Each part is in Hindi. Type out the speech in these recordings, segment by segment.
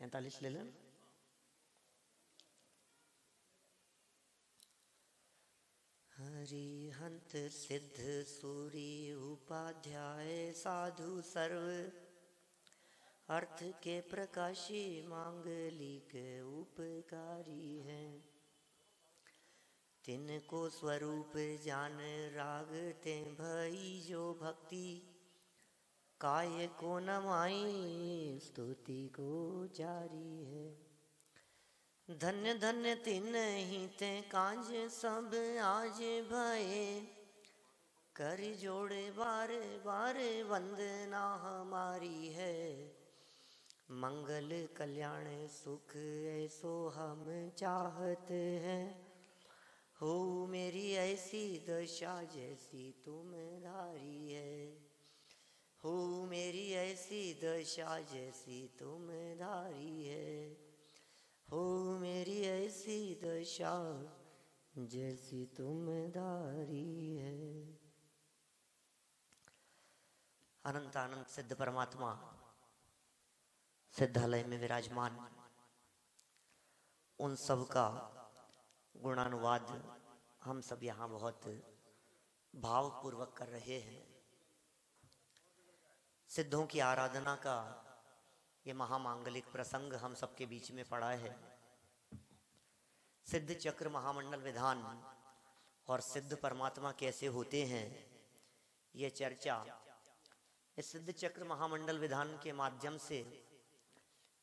45 ले लें। हरिहंत सिद्ध सूरी उपाध्याय साधु सर्व, अर्थ के प्रकाशी मांगलिक उपकारी हैं। तिनको स्वरूप जान रागते भई जो भक्ति, काय को नमाई स्तुति को जारी है। धन्य धन्य तिन ही ते काज सब आज भये, कर जोड़े बार बार वंदना हमारी है। मंगल कल्याण सुख ऐसो हम चाहत हैं, हो मेरी ऐसी दशा जैसी तुम धारी है। हो मेरी ऐसी दशा जैसी तुम धारी है। हो मेरी ऐसी दशा जैसी तुम धारी है। अनंत अनंत सिद्ध परमात्मा सिद्धालय में विराजमान, उन सब का गुणानुवाद हम सब यहाँ बहुत भावपूर्वक कर रहे हैं। सिद्धों की आराधना का ये महामांगलिक प्रसंग हम सबके बीच में पड़ा है। सिद्ध चक्र महामंडल विधान और सिद्ध परमात्मा कैसे होते हैं, ये चर्चा इस सिद्ध चक्र महामंडल विधान के माध्यम से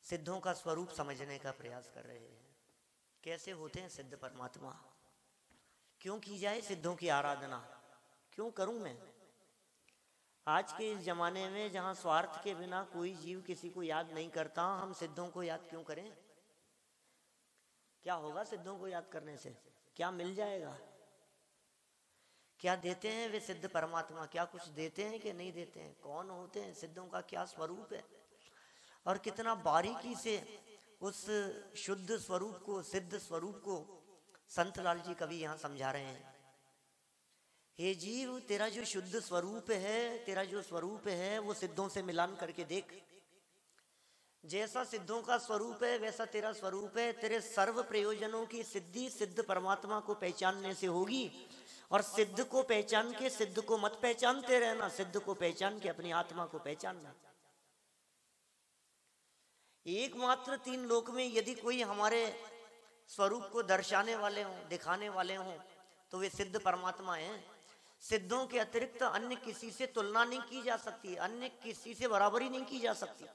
सिद्धों का स्वरूप समझने का प्रयास कर रहे हैं। कैसे होते हैं सिद्ध परमात्मा, क्यों की जाए सिद्धों की आराधना, क्यों करूं मैं। आज के इस जमाने में जहां स्वार्थ के बिना कोई जीव किसी को याद नहीं करता, हम सिद्धों को याद क्यों करें। क्या होगा सिद्धों को याद करने से, क्या मिल जाएगा, क्या देते हैं वे सिद्ध परमात्मा, क्या कुछ देते हैं कि नहीं देते हैं, कौन होते हैं, सिद्धों का क्या स्वरूप है, और कितना बारीकी से उस शुद्ध स्वरूप को, सिद्ध स्वरूप को संत लाल जी कवि यहाँ समझा रहे हैं। हे जीव, तेरा जो शुद्ध स्वरूप है, तेरा जो स्वरूप है वो सिद्धों से मिलान करके देख। जैसा सिद्धों का स्वरूप है वैसा तेरा स्वरूप है। तेरे सर्व प्रयोजनों की सिद्धि सिद्ध परमात्मा को पहचानने से होगी। और सिद्ध को पहचान के सिद्ध को मत पहचानते रहना, सिद्ध को पहचान के अपनी आत्मा को पहचानना। एकमात्र तीन लोक में यदि कोई हमारे स्वरूप को दर्शाने वाले हों, दिखाने वाले हों, तो वे सिद्ध परमात्मा हैं। सिद्धों के अतिरिक्त अन्य किसी से तुलना नहीं की जा सकती, अन्य किसी से बराबरी नहीं की जा सकती।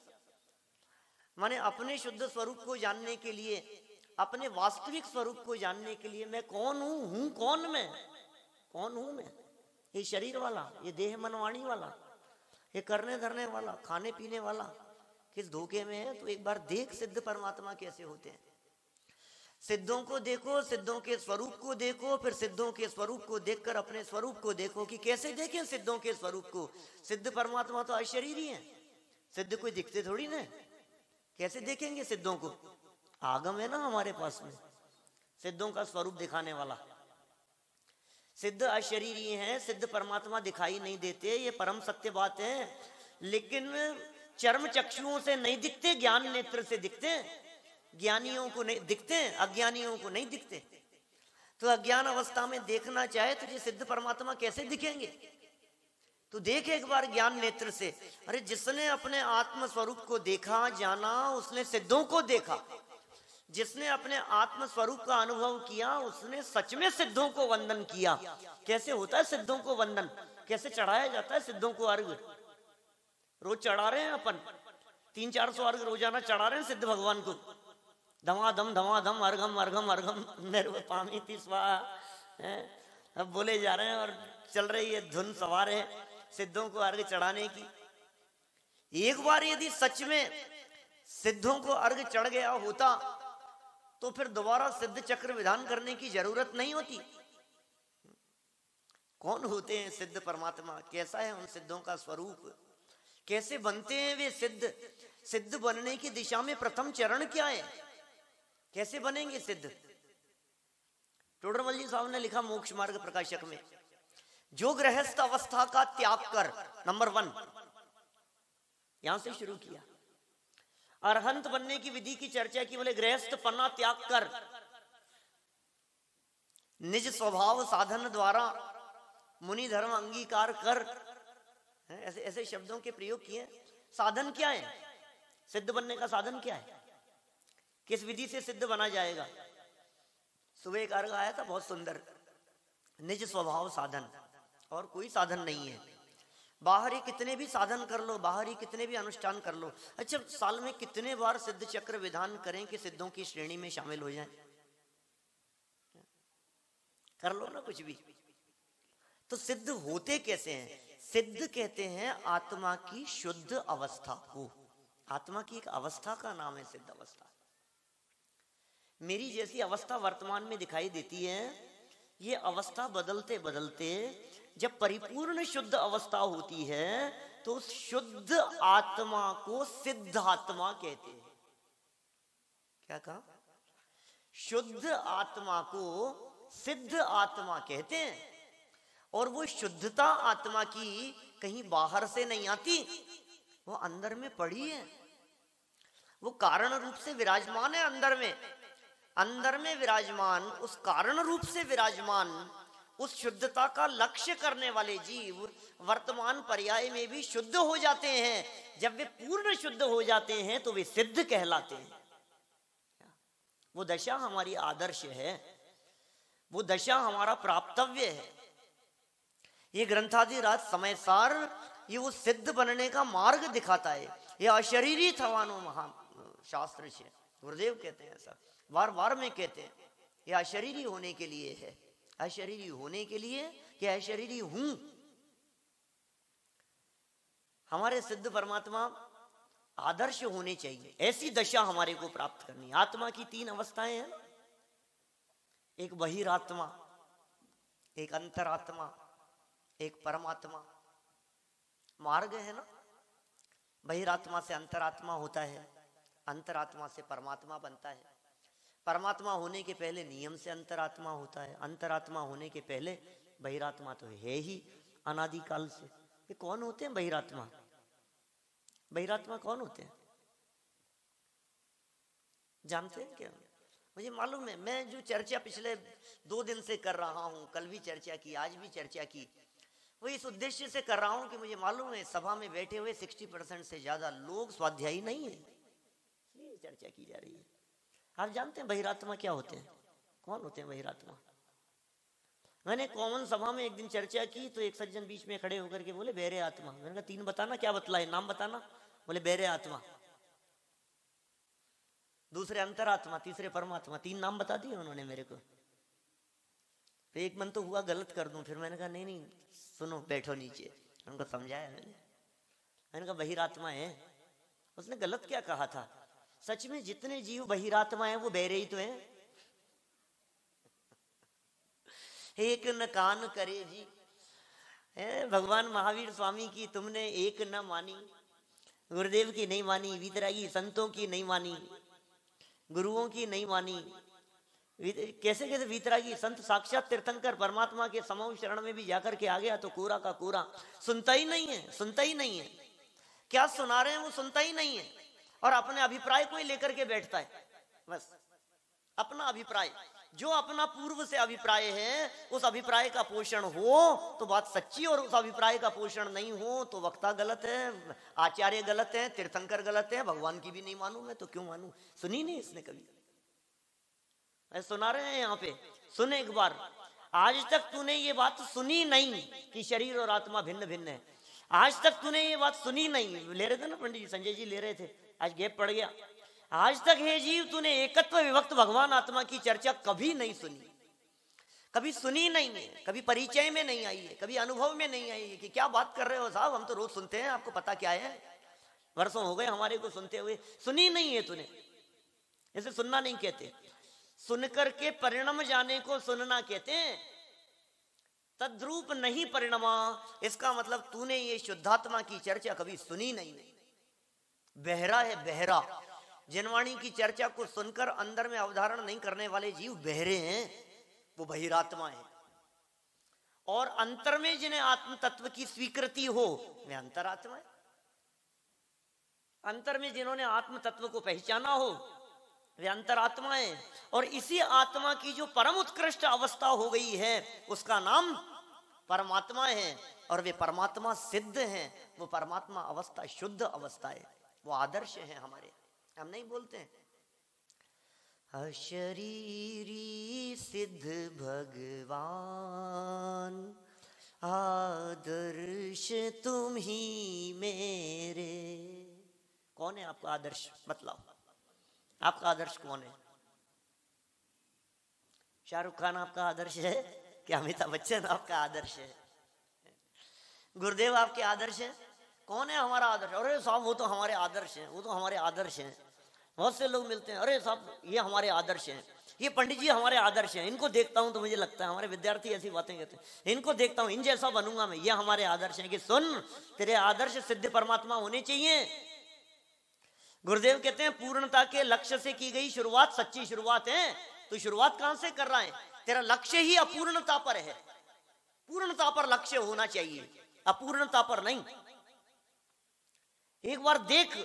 माने अपने शुद्ध स्वरूप को जानने के लिए, अपने वास्तविक स्वरूप को जानने के लिए मैं कौन हूं कौन मैं, कौन हूं मैं, ये शरीर वाला, ये देह मन वाणी वाला, ये करने धरने वाला, खाने पीने वाला, किस धोखे में है। तो एक बार देख सिद्ध परमात्मा कैसे होते हैं। सिद्धों को देखो, सिद्धों के स्वरूप को देखो, फिर सिद्धों के स्वरूप को देखकर अपने स्वरूप को देखो कि कैसे देखें सिद्धों के स्वरूप को। सिद्ध परमात्मा तो अशरीरी हैं, सिद्ध कोई दिखते थोड़ी ना, कैसे देखेंगे सिद्धों को। आगम है ना हमारे पास में सिद्धों का स्वरूप दिखाने वाला। सिद्ध अशरीरी हैं, सिद्ध परमात्मा दिखाई नहीं देते, ये परम सत्य बात है। लेकिन चर्म चक्षुओं से नहीं दिखते, ज्ञान नेत्र से दिखते हैं। ज्ञानियों को नहीं दिखते, अज्ञानियों को नहीं दिखते। तो अज्ञान अवस्था में देखना चाहे तो ये सिद्ध परमात्मा कैसे दिखेंगे। तो देख एक बार ज्ञान नेत्र से। अरे जिसने अपने आत्म स्वरूप को देखा, जाना, उसने सिद्धों को देखा। जिसने अपने आत्म स्वरूप का अनुभव किया, उसने सच में सिद्धों को वंदन किया। कैसे होता है सिद्धों को वंदन, कैसे चढ़ाया जाता है सिद्धों को अर्घ। रोज चढ़ा रहे हैं अपन, 300-400 अर्घ रोजाना चढ़ा रहे हैं सिद्ध भगवान को। धमाधम अर्घम अर्घम अर्घम मेरे पामी थी स्वाहा। अब बोले जा रहे हैं और चल रही है धुन सवार है सिद्धों को अर्घ चढ़ाने की। एक बार यदि सच में सिद्धों को अर्घ चढ़ गया होता तो फिर दोबारा सिद्ध चक्र विधान करने की जरूरत नहीं होती। कौन होते हैं सिद्ध परमात्मा, कैसा है उन सिद्धों का स्वरूप, कैसे बनते हैं वे सिद्ध। सिद्ध बनने की दिशा में प्रथम चरण क्या है, कैसे बनेंगे सिद्ध। टोडरमल जी साहब ने लिखा मोक्ष मार्ग प्रकाशक में, जो गृहस्थ अवस्था का त्याग कर, नंबर 1 यहां से शुरू किया। अरहंत बनने की विधि की चर्चा की, बोले गृहस्थ पन्ना त्याग कर निज स्वभाव साधन द्वारा मुनि धर्म अंगीकार कर। ऐसे ऐसे शब्दों के प्रयोग किए। साधन क्या है? सिद्ध बनने का साधन क्या है? किस विधि से सिद्ध बना जाएगा? सुबह एक अर्घ आया था बहुत सुंदर, निज स्वभाव साधन, और कोई साधन नहीं है। बाहरी कितने भी साधन कर लो, बाहरी कितने भी अनुष्ठान कर लो, अच्छा साल में कितने बार सिद्ध चक्र विधान करें कि सिद्धों की श्रेणी में शामिल हो जाएं? कर लो ना कुछ भी। तो सिद्ध होते कैसे हैं? सिद्ध कहते हैं आत्मा की शुद्ध अवस्था को। आत्मा की एक अवस्था का नाम है सिद्ध अवस्था। मेरी जैसी अवस्था वर्तमान में दिखाई देती है, ये अवस्था बदलते बदलते जब परिपूर्ण शुद्ध अवस्था होती है तो उस शुद्ध आत्मा को सिद्ध आत्मा कहते हैं। क्या कहा? शुद्ध आत्मा को सिद्ध आत्मा कहते हैं। और वो शुद्धता आत्मा की कहीं बाहर से नहीं आती, वो अंदर में पड़ी है। वो कारण रूप से विराजमान है अंदर में। अंदर में विराजमान, उस कारण रूप से विराजमान उस शुद्धता का लक्ष्य करने वाले जीव वर्तमान पर्याय में भी शुद्ध हो जाते हैं। जब वे पूर्ण शुद्ध हो जाते हैं तो वे सिद्ध कहलाते हैं। वो दशा हमारी आदर्श है, वो दशा हमारा प्राप्तव्य है। ये ग्रंथादिराज समय सार ये वो सिद्ध बनने का मार्ग दिखाता है। ये अशरीरी थवानो महा शास्त्र से गुरुदेव कहते हैं, ऐसा बार बार में कहते हैं। ये अशरीरी होने के लिए है, अशरीरी होने के लिए कि अशरीरी हूं। हमारे सिद्ध परमात्मा आदर्श होने चाहिए, ऐसी दशा हमारे को प्राप्त करनी। आत्मा की तीन अवस्थाएं हैं, एक बहिरात्मा, एक अंतरात्मा, एक परमात्मा। मार्ग है ना, बहिरात्मा से अंतरात्मा होता है, अंतरात्मा से परमात्मा बनता है। परमात्मा होने के पहले नियम से अंतरात्मा होता है, अंतरात्मा होने के पहले बहिरात्मा तो है ही अनादिकाल से। ये कौन होते हैं बहिरात्मा? बहिरात्मा कौन होते हैं जानते हैं क्या? मुझे मालूम है, मैं जो चर्चा पिछले 2 दिन से कर रहा हूं, कल भी चर्चा की, आज भी चर्चा की, वो इस उद्देश्य से कर रहा हूं कि मुझे मालूम है सभा में बैठे हुए 60% से ज्यादा लोग स्वाध्यायी नहीं है, इसलिए चर्चा की जा रही है। आप जानते हैं बहिरात्मा क्या होते हैं? कौन होते हैं बहिरात्मा? मैंने कॉमन सभा में एक दिन चर्चा की तो एक सज्जन बीच में खड़े होकर के बोले बहरे आत्मा। मैंने कहा 3 बताना, क्या बतलाए, नाम बताना। बोले बहरे आत्मा, दूसरे अंतरात्मा, तीसरे परमात्मा। 3 नाम बता दिए उन्होंने मेरे को। तो एक मन तो हुआ गलत कर दूं, फिर मैंने कहा नहीं नहीं सुनो, बैठो नीचे। उनको समझाया मैंने कहा बहिरात्मा है। उसने गलत क्या कहा था? सच में जितने जीव बहिरात्मा है वो बहरे ही तो हैं। एक न कान करे जी, भगवान महावीर स्वामी की तुमने एक न मानी, गुरुदेव की नहीं मानी, वीतरागी संतों की नहीं मानी, गुरुओं की नहीं मानी। कैसे कैसे वीतरागी संत साक्षात तीर्थंकर परमात्मा के समूह शरण में भी जाकर के आ गया तो कोरा का कोरा, सुनता ही नहीं है, सुनता ही नहीं है। क्या सुना रहे हैं वो सुनता ही नहीं है, और अपने अभिप्राय को ही लेकर के बैठता है। बस अपना अभिप्राय, जो अपना पूर्व से अभिप्राय है उस अभिप्राय का पोषण हो तो बात सच्ची, और उस अभिप्राय का पोषण नहीं हो तो वक्ता गलत है, आचार्य गलत है, तीर्थंकर गलत है, भगवान की भी नहीं मानू मैं तो क्यों मानू। सुनी नहीं इसने कभी। सुना रहे हैं यहाँ पे, सुन एक बार। आज तक तूने ये बात सुनी नहीं कि शरीर और आत्मा भिन्न भिन्न है। आज तक तूने ये बात सुनी नहीं। ले रहे थे ना पंडित जी, संजय जी ले रहे थे, आज गैप पड़ गया। आज तक हे जीव तूने एकत्व विभक्त भगवान आत्मा की चर्चा कभी नहीं सुनी, कभी सुनी नहीं है, कभी परिचय में नहीं आई है, कभी अनुभव में नहीं आई है कि क्या बात कर रहे हो साहब, हम तो रोज सुनते हैं, आपको पता क्या है, वर्षों हो गए हमारे को सुनते हुए। सुनी नहीं है तूने, इसे सुनना नहीं कहते। सुनकर के परिणाम जाने को सुनना कहते हैं। तद्रूप नहीं परिणमा, इसका मतलब तूने ये शुद्धात्मा की चर्चा कभी सुनी नहीं। बहरा है बहरा। जिनवाणी की चर्चा को सुनकर अंदर में अवधारण नहीं करने वाले जीव बहरे हैं, वो बहिरात्मा है। और अंतर में जिन्हें आत्म तत्व की स्वीकृति हो वे अंतरात्मा है। अंतर में जिन्होंने आत्म तत्व को पहचाना हो वे अंतरात्माएं, और इसी आत्मा की जो परम उत्कृष्ट अवस्था हो गई है उसका नाम परमात्मा है, और वे परमात्मा सिद्ध हैं। वो परमात्मा अवस्था शुद्ध अवस्था है, वो आदर्श है हमारे। हम नहीं बोलते हैं अशरीरी सिद्ध भगवान आदर्श तुम ही मेरे। कौन है आपका आदर्श? बतलाओ, आपका आदर्श कौन है? शाहरुख खान आपका आदर्श है क्या? अमिताभ बच्चन आपका आदर्श है? गुरुदेव आपके आदर्श है? कौन है हमारा आदर्श? अरे साहब वो तो हमारे आदर्श हैं, वो तो हमारे आदर्श हैं। बहुत से लोग मिलते हैं, अरे साहब ये हमारे आदर्श हैं, ये पंडित जी हमारे आदर्श हैं, इनको देखता हूं तो मुझे लगता है, हमारे विद्यार्थी ऐसी बातें कहते हैं, इनको देखता हूं इन जैसा बनूंगा मैं, ये हमारे आदर्श हैं। कि सुन, तेरे आदर्श सिद्ध परमात्मा होने चाहिए। गुरुदेव कहते हैं पूर्णता के लक्ष्य से की गई शुरुआत सच्ची शुरुआत है। तो शुरुआत कहां से कर रहा है? तेरा लक्ष्य ही अपूर्णता पर है। पूर्णता पर लक्ष्य होना चाहिए, अपूर्णता पर नहीं। एक बार देख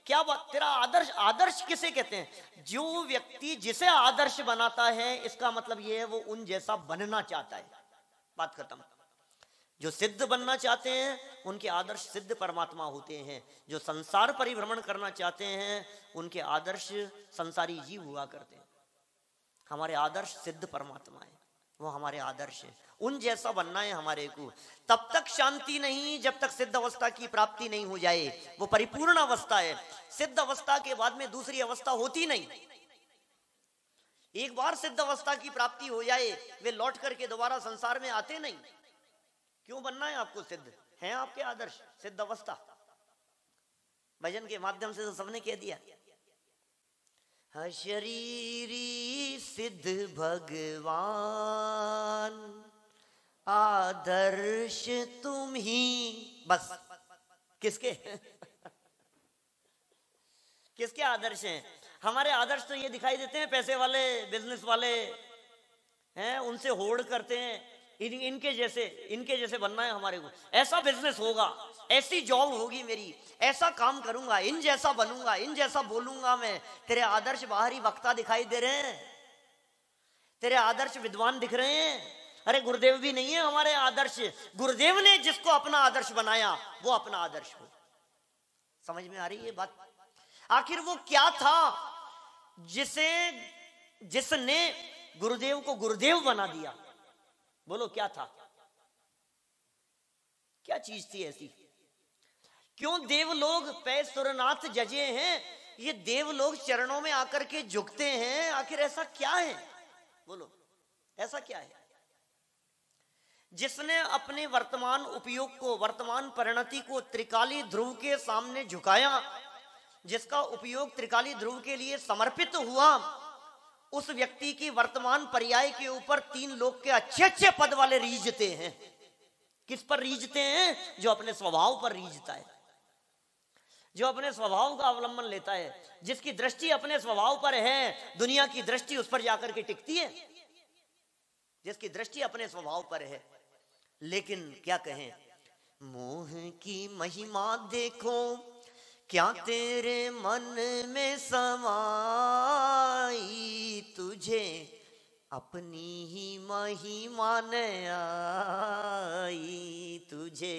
क्या बात, तेरा आदर्श, आदर्श किसे कहते हैं? जो व्यक्ति जिसे आदर्श बनाता है, इसका मतलब यह है वो उन जैसा बनना चाहता है। बात खत्म। जो सिद्ध बनना चाहते हैं उनके आदर्श सिद्ध परमात्मा होते हैं। जो संसार परिभ्रमण करना चाहते हैं उनके आदर्श संसारी जीव हुआ करते हैं। हमारे आदर्श सिद्ध परमात्मा है, वो हमारे आदर्श है। उन जैसा बनना है हमारे को। तब तक शांति नहीं जब तक सिद्ध अवस्था की प्राप्ति नहीं हो जाए। वो परिपूर्ण अवस्था है। सिद्ध अवस्था के बाद में दूसरी अवस्था होती नहीं। एक बार सिद्ध अवस्था की प्राप्ति हो जाए वे लौट करके दोबारा संसार में आते नहीं। क्यों बनना है आपको सिद्ध? है आपके आदर्श सिद्ध अवस्था? भजन के माध्यम से तो सबने कह दिया, शरीरी सिद्ध भगवान आदर्श तुम ही। बस किसके किसके आदर्श हैं? हमारे आदर्श तो ये दिखाई देते हैं, पैसे वाले, बिजनेस वाले हैं, उनसे होड़ करते हैं, इनके जैसे बनना है हमारे को। ऐसा बिजनेस होगा, ऐसी जॉब होगी मेरी, ऐसा काम करूंगा, इन जैसा बनूंगा, इन जैसा बोलूंगा मैं। तेरे आदर्श बाहरी वक्ता दिखाई दे रहे हैं, तेरे आदर्श विद्वान दिख रहे हैं। अरे गुरुदेव भी नहीं है हमारे आदर्श। गुरुदेव ने जिसको अपना आदर्श बनाया वो अपना आदर्श हो। समझ में आ रही है बात? आखिर वो क्या था जिसने गुरुदेव को गुरुदेव बना दिया? बोलो क्या था? क्या चीज थी ऐसी? क्यों देवलोग पै सुरनाथ जजे हैं? ये देवलोग चरणों में आकर के झुकते हैं। आखिर ऐसा क्या है? बोलो ऐसा क्या है जिसने अपने वर्तमान उपयोग को, वर्तमान परिणति को त्रिकाली ध्रुव के सामने झुकाया, जिसका उपयोग त्रिकाली ध्रुव के लिए समर्पित हुआ? उस व्यक्ति की वर्तमान पर्याय के ऊपर तीन लोग के अच्छे अच्छे पद वाले रीझते हैं। किस पर रीझते हैं? जो अपने स्वभाव पर रीझता है, जो अपने स्वभाव का अवलंबन लेता है, जिसकी दृष्टि अपने स्वभाव पर है, दुनिया की दृष्टि उस पर जाकर के टिकती है, जिसकी दृष्टि अपने स्वभाव पर है। लेकिन क्या कहें, मोह की महिमा देखो क्या तेरे मन में समाई, तुझे अपनी ही महिमा न आई, तुझे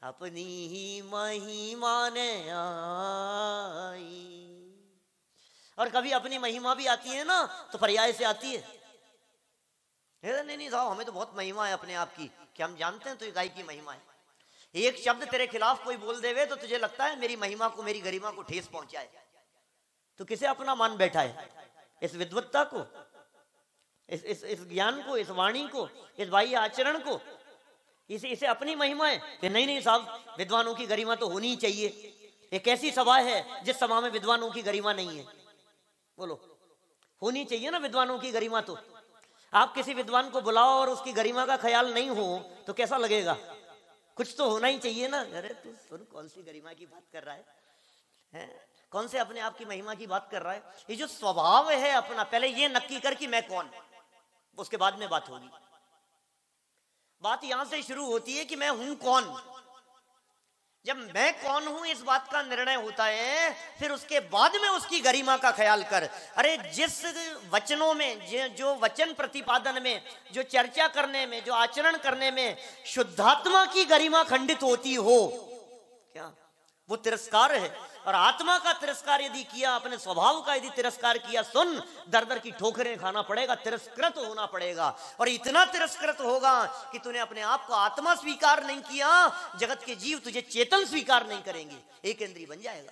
अपनी ही महिमा न आई। और कभी अपनी महिमा भी आती है ना तो पर्याय से आती है। नहीं साहब हमें तो बहुत महिमा है अपने आप की। क्या हम जानते हैं तो ये गाय की महिमा है? एक शब्द तेरे खिलाफ कोई बोल देवे तो तुझे लगता है मेरी महिमा को, मेरी गरिमा को ठेस पहुंचाए। तो किसे अपना मान बैठा है? इस विद्वत्ता को, इस ज्ञान को, इस वाणी को, इस बाह्य आचरण को, इसे अपनी महिमा है कि नहीं साहब विद्वानों की गरिमा तो होनी ही चाहिए। एक ऐसी सभा है जिस सभा में विद्वानों की गरिमा नहीं है। बोलो होनी चाहिए ना विद्वानों की गरिमा। तो आप किसी विद्वान को बुलाओ और उसकी गरिमा का ख्याल नहीं हो तो कैसा लगेगा? कुछ तो होना ही चाहिए ना। अरे तू सुन, कौन सी गरिमा की बात कर रहा है? कौन से अपने आप की महिमा की बात कर रहा है? ये जो स्वभाव है अपना, पहले ये नक्की कर कि मैं कौन, उसके बाद में बात होगी। बात यहां से शुरू होती है कि मैं हूं कौन। जब मैं कौन हूं इस बात का निर्णय होता है, फिर उसके बाद में उसकी गरिमा का ख्याल कर। अरे जिस वचनों में, जो वचन प्रतिपादन में, जो चर्चा करने में, जो आचरण करने में शुद्धात्मा की गरिमा खंडित होती हो, क्या वो तिरस्कार है। और आत्मा का तिरस्कार यदि किया, अपने स्वभाव का यदि तिरस्कार किया, सुन दर दर की ठोकरें खाना पड़ेगा, तिरस्कृत होना पड़ेगा। और इतना तिरस्कृत होगा कि तूने अपने आप को आत्मा स्वीकार नहीं किया, जगत के जीव तुझे चेतन स्वीकार नहीं करेंगे। एक इंद्रिय बन जाएगा,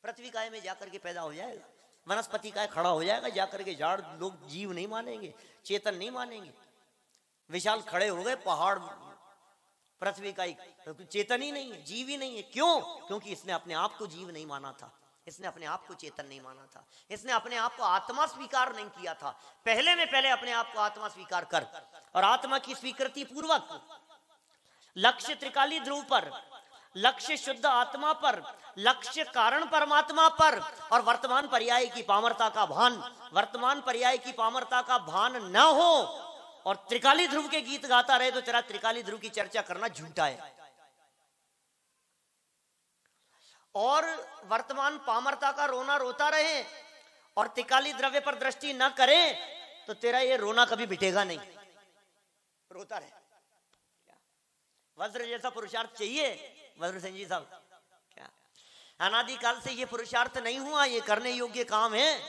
पृथ्वी काय में जाकर के पैदा हो जाएगा, वनस्पति काय खड़ा हो जाएगा जाकर के, झाड़ लोग जीव नहीं मानेंगे, चेतन नहीं मानेंगे। विशाल खड़े हो गए पहाड़, पृथ्वी का चेतन ही नहीं है, जीव ही नहीं है। क्यों? क्योंकि इसने अपने आप को जीव नहीं माना था, इसने अपने आप को चेतन नहीं माना था, इसने अपने आप को आत्मा स्वीकार नहीं किया था। पहले में पहले अपने आप को आत्मा स्वीकार कर, और आत्मा की स्वीकृति पूर्वक लक्ष्य त्रिकाली ध्रुव पर, लक्ष्य शुद्ध आत्मा पर, लक्ष्य कारण परमात्मा पर, और वर्तमान पर्याय की पामरता का भान, वर्तमान पर्याय की पामरता का भान न हो और त्रिकाली ध्रुव के गीत गाता रहे, तो तेरा त्रिकाली ध्रुव की चर्चा करना झूठा है। और वर्तमान पामरता का रोना रोता रहे और त्रिकाली द्रव्य पर दृष्टि न करे, तो तेरा ये रोना कभी मिटेगा नहीं, रोता रहे। वज्र जैसा पुरुषार्थ चाहिए वज्र सिंह जी साहब? क्या अनादिकाल से ये पुरुषार्थ नहीं हुआ, ये करने योग्य काम है।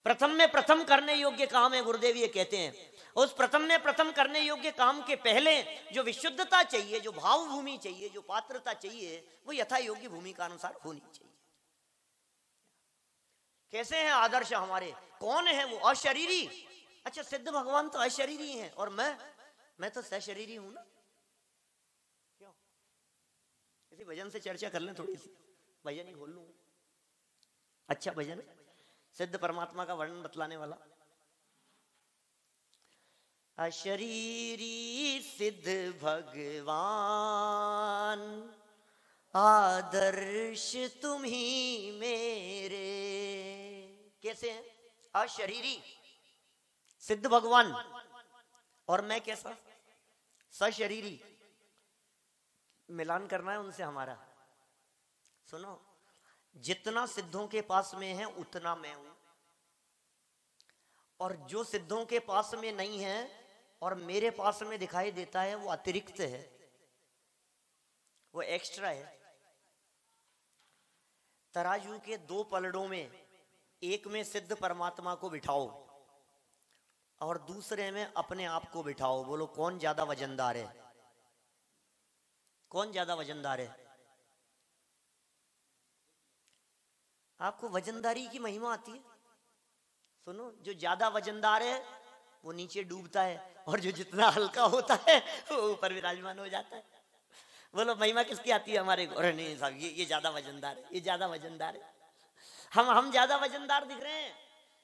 प्रथम में प्रथम करने योग्य काम है, गुरुदेव ये कहते हैं। उस प्रथम में प्रथम करने योग्य काम के पहले जो विशुद्धता चाहिए, जो भाव भूमि चाहिए, जो पात्रता चाहिए, वो यथा योग्य भूमि का अनुसार होनी चाहिए। कैसे हैं आदर्श हमारे? कौन है वो? अशरीरी। अच्छा, सिद्ध भगवान तो अशरीरी हैं, और मैं तो सशरीरी हूं ना। क्यों? किसी भजन से चर्चा कर लें, थोड़ी सी भजन ही खोल लूं। अच्छा भजन, सिद्ध परमात्मा का वर्णन बतलाने वाला। अशरीरी सिद्ध भगवान, आदर्श तुम ही मेरे। कैसे हैं? अशरीरी सिद्ध भगवान, और मैं कैसा? सशरीरी। मिलान करना है उनसे हमारा। सुनो, जितना सिद्धों के पास में है उतना मैं हूं, और जो सिद्धों के पास में नहीं है और मेरे पास में दिखाई देता है, वो अतिरिक्त है, वो एक्स्ट्रा है। तराजू के दो पलड़ों में, एक में सिद्ध परमात्मा को बिठाओ और दूसरे में अपने आप को बिठाओ। बोलो कौन ज्यादा वजनदार है? कौन ज्यादा वजनदार है? आपको वजनदारी की महिमा आती है? सुनो, जो ज्यादा वजनदार है वो नीचे डूबता है, और जो जितना हल्का होता है वो ऊपर विराजमान हो जाता है। बोलो महिमा किसकी आती है हमारे को? अरे नहीं साहब, ये ज्यादा वजनदार है, ये ज्यादा वजनदार है। हम ज्यादा वजनदार दिख रहे हैं,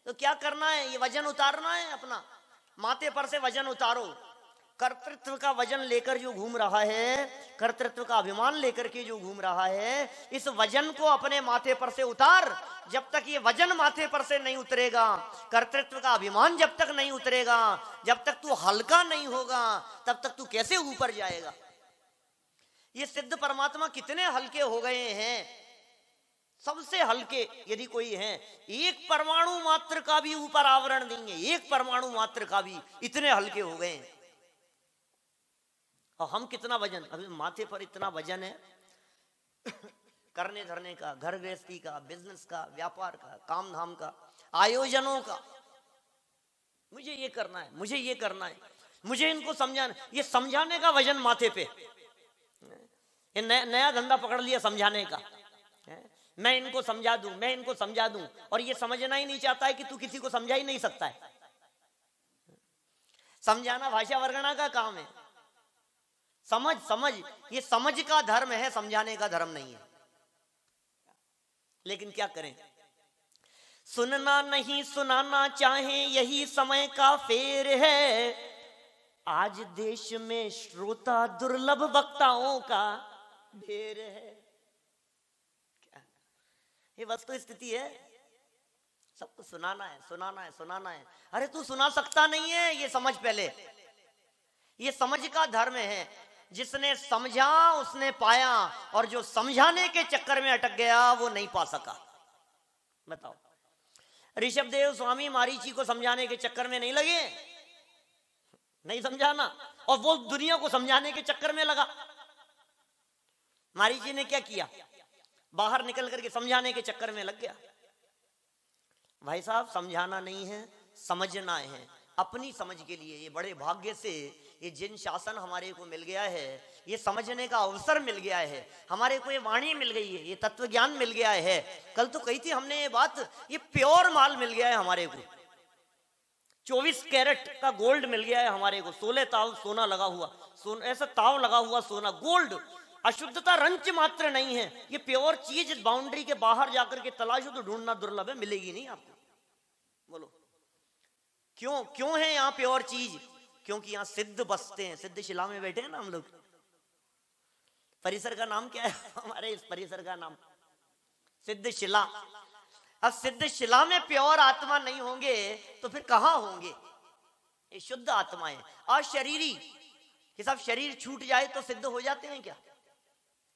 तो क्या करना है? ये वजन उतारना है अपना, माथे पर से वजन उतारो। कर्तृत्व का वजन लेकर जो घूम रहा है, कर्तृत्व का अभिमान लेकर के जो घूम रहा है, इस वजन को अपने माथे पर से उतार। जब तक ये वजन माथे पर से नहीं उतरेगा, कर्तृत्व का अभिमान जब तक नहीं उतरेगा, जब तक तू हल्का नहीं होगा, तब तक तू कैसे ऊपर जाएगा? ये सिद्ध परमात्मा कितने हल्के हो गए हैं, सबसे हल्के यदि कोई है, एक परमाणु मात्र का भी ऊपर आवरण नहीं है, एक परमाणु मात्र का भी, इतने हल्के हो गए हैं। और हम कितना वजन, अभी माथे पर इतना वजन है करने धरने का, घर गृहस्थी का, बिजनेस का, व्यापार का, काम धाम का, आयोजनों का। मुझे ये करना है, मुझे ये करना है, मुझे इनको समझाना, ये समझाने का वजन माथे पे। ये नया धंधा पकड़ लिया समझाने का, मैं इनको समझा दूं, मैं इनको समझा दूं, और ये समझना ही नहीं चाहता है कि तू किसी को समझा ही नहीं सकता है। समझाना भाषा वर्गना का काम है। समझ, ये समझ का धर्म है, समझाने का धर्म नहीं है। लेकिन क्या करें? सुनना नहीं सुनाना चाहे, यही समय का फेर है। आज देश में श्रोता दुर्लभ वक्ताओं का ढेर है। क्या ये वस्तु स्थिति है? सबको सुनाना है, सुनाना है, सुनाना है। अरे तू सुना सकता नहीं है, ये समझ पहले, ये समझ का धर्म है। जिसने समझा उसने पाया, और जो समझाने के चक्कर में अटक गया वो नहीं पा सका। बताओ, ऋषभदेव स्वामी मारीची को समझाने के चक्कर में नहीं लगे, नहीं समझाना, और वो दुनिया को समझाने के चक्कर में लगा। मारीची ने क्या किया, बाहर निकल करके समझाने के चक्कर में लग गया। भाई साहब, समझाना नहीं है, समझना है, अपनी समझ के लिए। ये बड़े भाग्य से ये जिन शासन हमारे को मिल गया है, ये समझने का अवसर मिल गया है, हमारे को ये वाणी मिल गई है, ये तत्व ज्ञान मिल गया है। कल तो कही थी हमने ये बात, ये प्योर माल मिल गया है हमारे को, 24 कैरेट का गोल्ड मिल गया है हमारे को, 16 ताव सोना लगा हुआ, ऐसा ताव लगा हुआ सोना, गोल्ड, अशुद्धता रंच मात्र नहीं है। ये प्योर चीज बाउंड्री के बाहर जाकर के तलाशो तो ढूंढना दुर्लभ है, मिलेगी नहीं आपको। बोलो क्यों, क्यों है यहाँ प्योर चीज? क्योंकि यहाँ सिद्ध बसते हैं, सिद्ध शिला में बैठे हैं ना हम लोग। परिसर का नाम क्या है हमारे इस परिसर का नाम? सिद्ध शिला। अब सिद्ध शिला में प्योर आत्मा नहीं होंगे तो फिर कहां होंगे? ये शुद्ध आत्माएं, अशरीरी। कि सब शरीर छूट जाए तो सिद्ध हो जाते हैं क्या?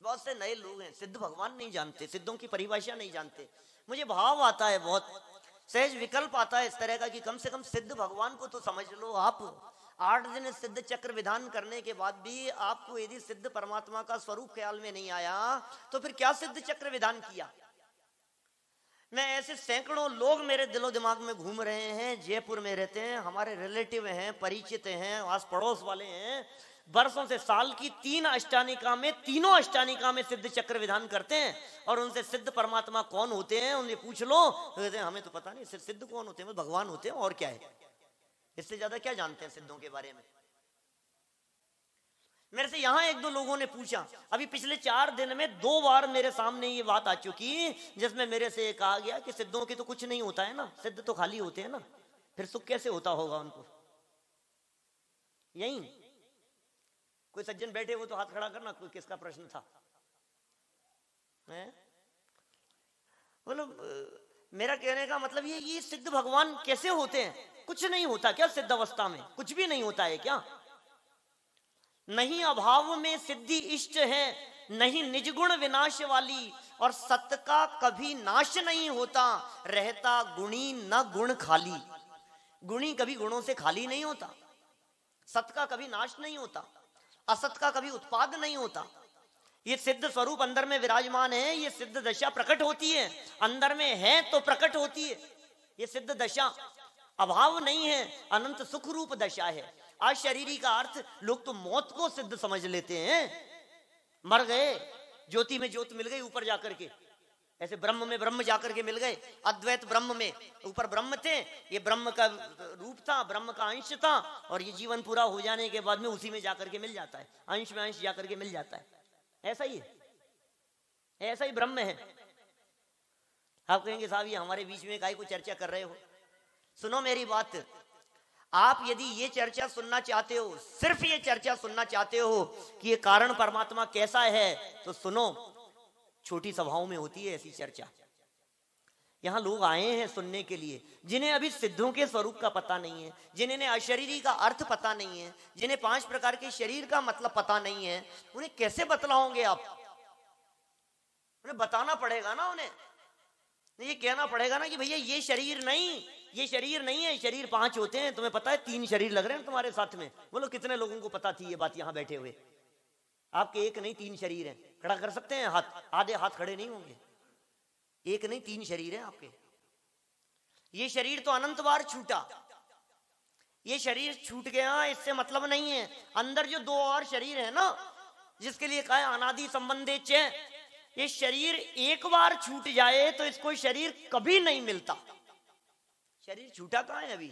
बहुत से नए लोग हैं, सिद्ध भगवान नहीं जानते, सिद्धों की परिभाषा नहीं जानते। मुझे भाव आता है, बहुत सहज विकल्प आता है इस तरह का कि कम से कम सिद्ध भगवान को तो समझ लो आप। 8 दिन सिद्ध चक्र विधान करने के बाद भी आपको यदि सिद्ध परमात्मा का स्वरूप ख्याल में नहीं आया तो फिर क्या सिद्ध चक्र विधान किया? मैं ऐसे सैकड़ों लोग मेरे दिलो दिमाग में घूम रहे हैं, जयपुर में रहते हैं, हमारे रिलेटिव हैं, परिचित हैं, आस पड़ोस वाले हैं, वर्षों से साल की 3 अष्टानिका में, तीनों अष्टानिका में सिद्ध चक्र विधान करते हैं। और उनसे सिद्ध परमात्मा कौन होते हैं उन्हें पूछ लो, कहते हैं हमें तो पता नहीं सिद्ध कौन होते हैं, भगवान होते हैं, और क्या है, इससे ज्यादा क्या जानते हैं सिद्धों के बारे में। मेरे से यहां 1-2 लोगों ने पूछा, अभी पिछले 4 दिन में 2 बार मेरे सामने ये बात आ चुकी, जिसमें मेरे से कहा गया कि सिद्धों की तो कुछ नहीं होता है ना, सिद्ध तो खाली होते हैं ना, फिर सुख कैसे होता होगा उनको? यही कोई सज्जन बैठे हो तो हाथ खड़ा करना, कोई किसका प्रश्न था? बोलो, मेरा कहने का मतलब ये सिद्ध भगवान कैसे होते हैं? कुछ नहीं होता क्या सिद्ध अवस्था में? कुछ भी नहीं होता है क्या? नहीं अभाव में सिद्धि इष्ट है, नहीं निज गुण विनाश वाली, और सत्य का कभी नाश नहीं होता, रहता गुणी न गुण खाली। गुणी कभी गुणों से खाली नहीं होता, सत्य का कभी नाश नहीं होता, असत का कभी उत्पाद नहीं होता। ये सिद्ध स्वरूप अंदर में विराजमान है, ये सिद्ध दशा प्रकट होती है, अंदर में है तो प्रकट होती है। ये सिद्ध दशा अभाव नहीं है, अनंत सुख रूप दशा है। अशरीरी का अर्थ लोग तो मौत को सिद्ध समझ लेते हैं, मर गए, ज्योति में ज्योत मिल गई ऊपर जाकर के, ऐसे ब्रह्म में ब्रह्म जाकर के मिल गए, अद्वैत ब्रह्म में ऊपर ब्रह्म थे, ये ब्रह्म का रूप था, ब्रह्म का अंश था, और ये जीवन पूरा हो जाने के बाद में उसी में जाकर के मिल जाता है, अंश में अंश जाकर के मिल जाता है। ऐसा ही है, ऐसा ही ब्रह्म है। आप कहेंगे साहब ये हमारे बीच में काहे को चर्चा कर रहे हो? सुनो मेरी बात, आप यदि ये चर्चा सुनना चाहते हो, सिर्फ ये चर्चा सुनना चाहते हो कि ये कारण परमात्मा कैसा है, तो सुनो, छोटी सभाओं में होती है ऐसी चर्चा। यहां लोग आए हैं सुनने के लिए जिन्हें अभी सिद्धों के स्वरूप का पता नहीं है, जिन्हें अशरीरी का अर्थ पता नहीं है, जिन्हें 5 प्रकार के शरीर का मतलब पता नहीं है, उन्हें कैसे बतलाओगे आप? उन्हें बताना पड़ेगा ना, उन्हें ये कहना पड़ेगा ना कि भैया ये शरीर नहीं, ये शरीर नहीं है, शरीर 5 होते हैं, तुम्हें पता है 3 शरीर लग रहे हैं तुम्हारे साथ में। बोलो कितने लोगों को पता थी ये बात यहां बैठे हुए? आपके 1 नहीं 3 शरीर हैं, खड़ा कर सकते हैं हाथ? आधे हाथ खड़े नहीं होंगे। 1 नहीं 3 शरीर हैं आपके। ये शरीर तो अनंत बार छूटा, ये शरीर छूट गया इससे मतलब नहीं है, अंदर जो 2 और शरीर है ना, जिसके लिए कहा अनादि संबंधे च, ये शरीर एक बार छूट जाए तो इसको शरीर कभी नहीं मिलता। शरीर छूटा कहां है अभी?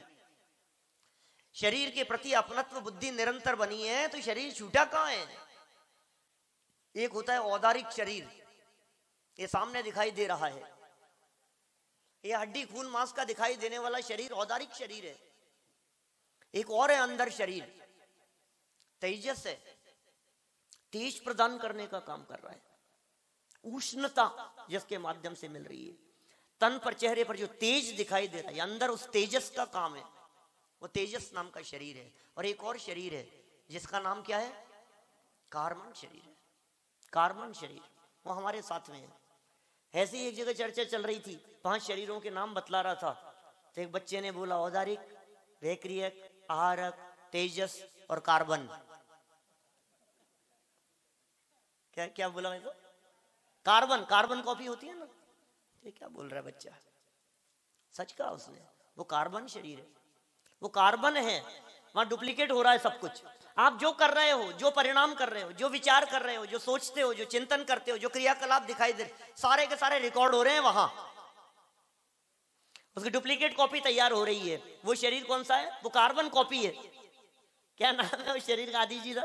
शरीर के प्रति अपनत्व बुद्धि निरंतर बनी है, तो शरीर छूटा कहां है? एक होता है औदारिक शरीर, ये सामने दिखाई दे रहा है, ये हड्डी खून मांस का दिखाई देने वाला शरीर औदारिक शरीर है। एक और है अंदर शरीर, तेजस है, तेज प्रदान करने का काम कर रहा है, उष्णता जिसके माध्यम से मिल रही है, तन पर चेहरे पर जो तेज दिखाई दे रहा है, अंदर उस तेजस का काम है, वो तेजस नाम का शरीर है। और एक और शरीर है जिसका नाम क्या है? कार्बन शरीर है, कार्बन शरीर वो हमारे साथ में है। ऐसे ही एक जगह चर्चा चल रही थी, 5 शरीरों के नाम बतला रहा था, तो एक बच्चे ने बोला औदारिक, वैक्रियक, आहारक, तेजस और कार्बन। क्या क्या बोला मैं तो? कार्बन, कार्बन कॉपी होती है ना। ये क्या बोल रहा है बच्चा, सच कहा उसने। वो कार्बन शरीर है, वो कार्बन है, वहां डुप्लीकेट हो रहा है सब कुछ। आप जो कर रहे हो, जो परिणाम कर रहे हो, जो विचार कर रहे हो, जो सोचते हो, जो चिंतन करते हो, जो क्रियाकलाप दिखाई दे, सारे के सारे रिकॉर्ड हो रहे हैं वहां। उसकी डुप्लीकेट कॉपी तैयार हो रही है। वो शरीर कौन सा है? वो कार्बन कॉपी है। क्या नाम है उस शरीर का? आदि जी का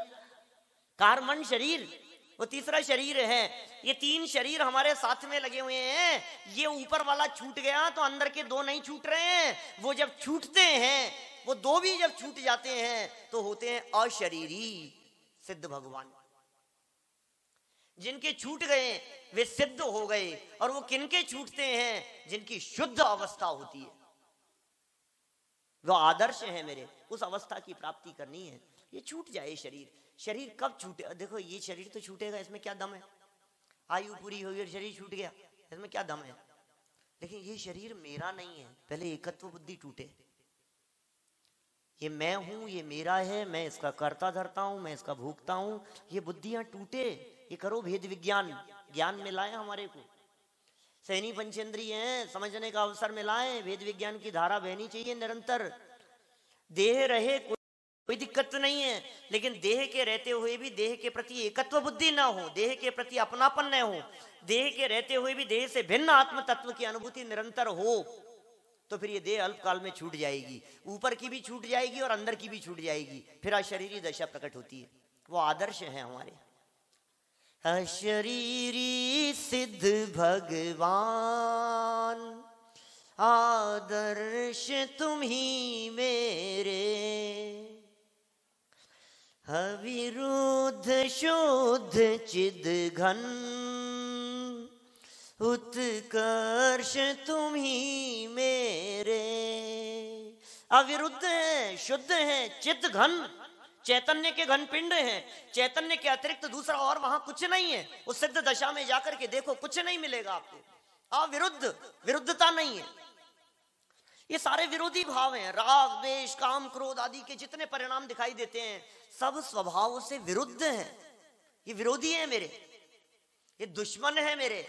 कार्बन शरीर, वो तीसरा शरीर है। ये 3 शरीर हमारे साथ में लगे हुए हैं। ये ऊपर वाला छूट गया तो अंदर के 2 नहीं छूट रहे हैं। वो जब छूटते हैं, वो 2 भी जब छूट जाते हैं तो होते हैं अशरीरी सिद्ध भगवान। जिनके छूट गए वे सिद्ध हो गए। और वो किनके छूटते हैं? जिनकी शुद्ध अवस्था होती है। वो आदर्श है मेरे, उस अवस्था की प्राप्ति करनी है। ये छूट जाए शरीर। शरीर कब छूटे? देखो ये शरीर तो छूटेगा, इसमें क्या दम है? आयु पूरी हुई और शरीर छूट गया, इसमें क्या दम है? लेकिन ये शरीर मेरा नहीं है। पहले एकत्व बुद्धि टूटे। ये मैं हूं, ये मेरा है, मैं इसका कर्ता धरता हूं, मैं इसका भोगता हूं, ये बुद्धियां टूटे। ये करो भेद विज्ञान, ज्ञान मिलाए हमारे को। सहनी पंचेंद्रिय हैं, समझने का अवसर मिलाए। भेद विज्ञान की धारा बहनी चाहिए निरंतर। देह रहे कोई दिक्कत नहीं है, लेकिन देह के रहते हुए भी देह के प्रति एकत्व बुद्धि ना हो, देह के प्रति अपनापन न हो, देह के रहते हुए भी देह से भिन्न आत्म तत्व की अनुभूति निरंतर हो, तो फिर ये देह अल्पकाल में छूट जाएगी। ऊपर की भी छूट जाएगी और अंदर की भी छूट जाएगी। फिर अशरीरी दशा प्रकट होती है। वो आदर्श है हमारे। अशरीरी सिद्ध भगवान, आदर्श तुम ही मेरे, अविरुद्ध शुद्ध चिद घन, उत्कर्ष तुम ही मेरे। अविरुद्ध है, शुद्ध है, चिद घन, चैतन्य के घन पिंड है। चैतन्य के अतिरिक्त दूसरा और वहां कुछ नहीं है। उस सिद्ध दशा में जाकर के देखो, कुछ नहीं मिलेगा आपको। अविरुद्ध, विरुद्धता नहीं है। ये सारे विरोधी भाव हैं। राग, द्वेष, काम, क्रोध आदि के जितने परिणाम दिखाई देते हैं, सब स्वभाव से विरुद्ध हैं। ये विरोधी है मेरे, ये दुश्मन है मेरे,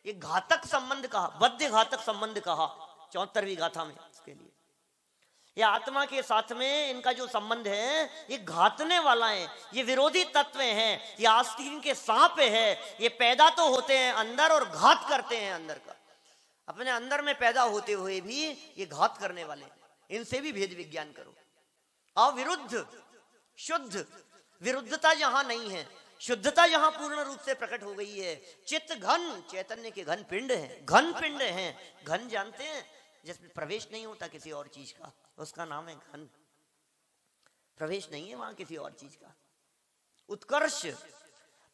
ये घातक संबंध कहा, बद्ध घातक संबंध कहा 74वीं गाथा में इसके लिए। ये आत्मा के साथ में इनका जो संबंध है, ये घातने वाला है, ये विरोधी तत्व हैं, ये आस्तीन के सांप है। ये पैदा तो होते हैं अंदर और घात करते हैं अंदर का। अपने अंदर में पैदा होते हुए भी ये घात करने वाले, इनसे भी भेद विज्ञान करो। अविरुद्ध शुद्ध, विरुद्धता जहां नहीं है, शुद्धता जहां पूर्ण रूप से प्रकट हो गई है। चित्त घन, चैतन्य के घन पिंड है, घन पिंड है। घन जानते हैं, जिसमें प्रवेश नहीं होता किसी और चीज का, उसका नाम है घन। प्रवेश नहीं है वहां किसी और चीज का। उत्कर्ष,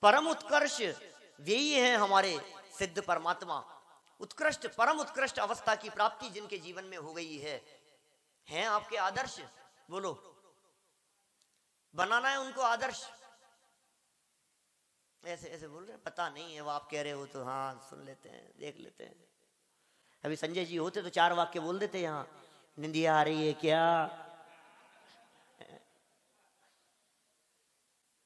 परम उत्कर्ष वे ही है हमारे सिद्ध परमात्मा। उत्कृष्ट, परम उत्कृष्ट अवस्था की प्राप्ति जिनके जीवन में हो गई है। हैं आपके आदर्श? बोलो, बनाना है उनको आदर्श। ऐसे ऐसे बोल रहे हैं, पता नहीं है, वो आप कह रहे हो तो हाँ सुन लेते हैं, देख लेते हैं। अभी संजय जी होते तो 4 वाक्य बोल देते यहाँ। निंदिया आ रही है क्या?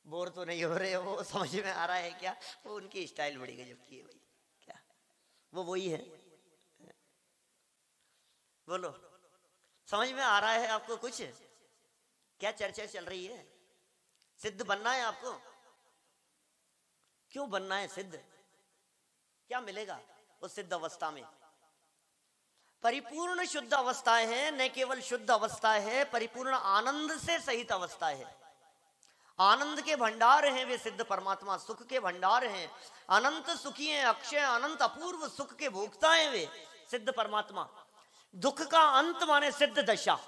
बोर तो नहीं हो रहे हो? समझ में आ रहा है क्या? वो उनकी स्टाइल बड़ी गजब की है भाई। क्या वो वही है? बोलो, समझ में आ रहा है आपको कुछ? क्या चर्चा चल रही है? सिद्ध बनना है आपको? क्यों बनना है सिद्ध? क्या मिलेगा उस सिद्ध अवस्था में? परिपूर्ण शुद्ध अवस्था है, न केवल शुद्ध अवस्था है, परिपूर्ण आनंद से सहित अवस्था है। आनंद के भंडार हैं वे सिद्ध परमात्मा, सुख के भंडार हैं, अनंत सुखी हैं, अक्षय अनंत अपूर्व सुख के भोक्ता हैं वे सिद्ध परमात्मा। दुख का अंत माने सिद्ध दशा।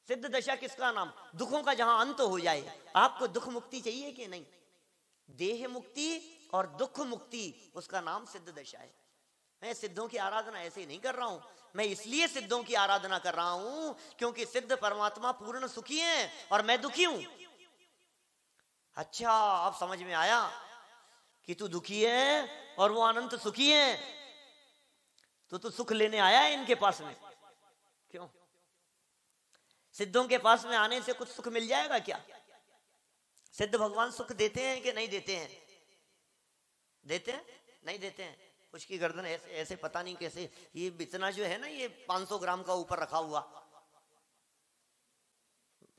सिद्ध दशा किसका नाम? दुखों का जहां अंत हो जाए। आपको दुख मुक्ति चाहिए कि नहीं? देह मुक्ति और दुख मुक्ति, उसका नाम सिद्ध दशा है। मैं सिद्धों की आराधना ऐसे ही नहीं कर रहा हूं, मैं इसलिए सिद्धों की आराधना कर रहा हूं क्योंकि सिद्ध परमात्मा पूर्ण सुखी हैं और मैं दुखी हूं। अच्छा अब समझ में आया कि तू दुखी है और वो अनंत सुखी है, तो तू सुख लेने आया है इनके पास में। क्यों? सिद्धों के पास में आने से कुछ सुख मिल जाएगा क्या? सिद्ध भगवान सुख देते हैं कि नहीं देते हैं? देते हैं? नहीं देते हैं। उसकी गर्दन ऐसे ऐसे पता नहीं कैसे, ये इतना जो है ना, ये 500 ग्राम का ऊपर रखा हुआ,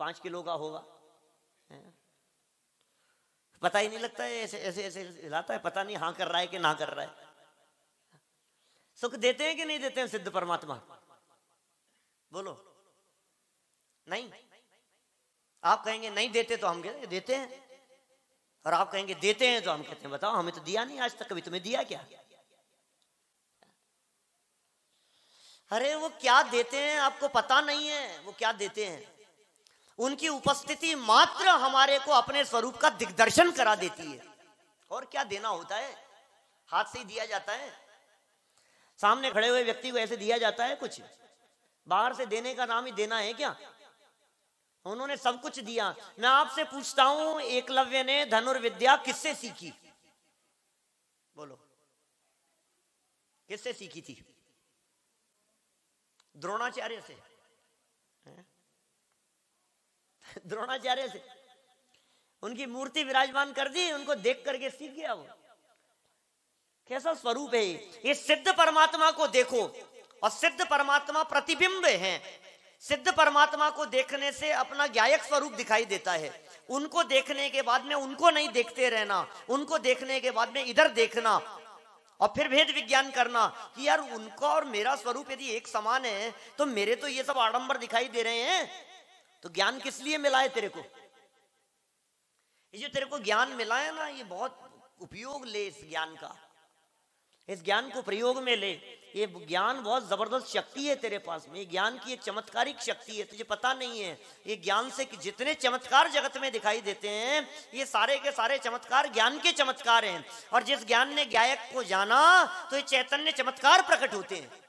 5 किलो का होगा, पता ही नहीं लगता है, ऐसे ऐसे ऐसे हिलाता है, पता नहीं हाँ कर रहा है कि ना कर रहा है। सुख देते हैं कि नहीं देते हैं सिद्ध परमात्मा? बोलो। नहीं। आप कहेंगे नहीं देते तो हम कहेंगे देते हैं, और आप कहेंगे देते हैं तो हम कहते हैं बताओ हमें तो दिया नहीं आज तक, कभी तुम्हें दिया क्या? अरे वो क्या देते हैं आपको पता नहीं है, वो क्या देते हैं। उनकी उपस्थिति मात्र हमारे को अपने स्वरूप का दिग्दर्शन करा देती है, और क्या देना होता है? हाथ से ही दिया जाता है। सामने खड़े हुए व्यक्ति को ऐसे दिया जाता है कुछ? बाहर से देने का नाम ही देना है क्या? उन्होंने सब कुछ दिया। मैं आपसे पूछता हूं, एकलव्य ने धनुर्विद्या किससे सीखी? बोलो, किससे सीखी थी? द्रोणाचार्य से। द्रोणाचार्य से उनकी मूर्ति विराजमान कर दी, उनको देख करके सीख गया। वो कैसा स्वरूप है ये? सिद्ध परमात्मा को देखो, और सिद्ध परमात्मा प्रतिबिंब है। सिद्ध परमात्मा को देखने से अपना ज्ञायक स्वरूप दिखाई देता है। उनको देखने के बाद में उनको नहीं देखते रहना, उनको देखने के बाद में इधर देखना, और फिर भेद विज्ञान करना कि यार उनका और मेरा स्वरूप यदि एक समान है तो मेरे तो ये सब आडंबर दिखाई दे रहे हैं। तो ज्ञान किस लिए मिला है तेरे को? ये जो तेरे को ज्ञान मिला है ना, ये बहुत उपयोग ले इस ज्ञान का, इस ज्ञान को प्रयोग में ले। ये ज्ञान बहुत जबरदस्त शक्ति है तेरे पास में। ये ज्ञान की एक चमत्कारिक शक्ति है, तुझे पता नहीं है। ये ज्ञान से जितने चमत्कार जगत में दिखाई देते हैं, ये सारे के सारे चमत्कार ज्ञान के चमत्कार हैं। और जिस ज्ञान ने ज्ञायक को जाना, तो ये चैतन्य चमत्कार प्रकट होते हैं।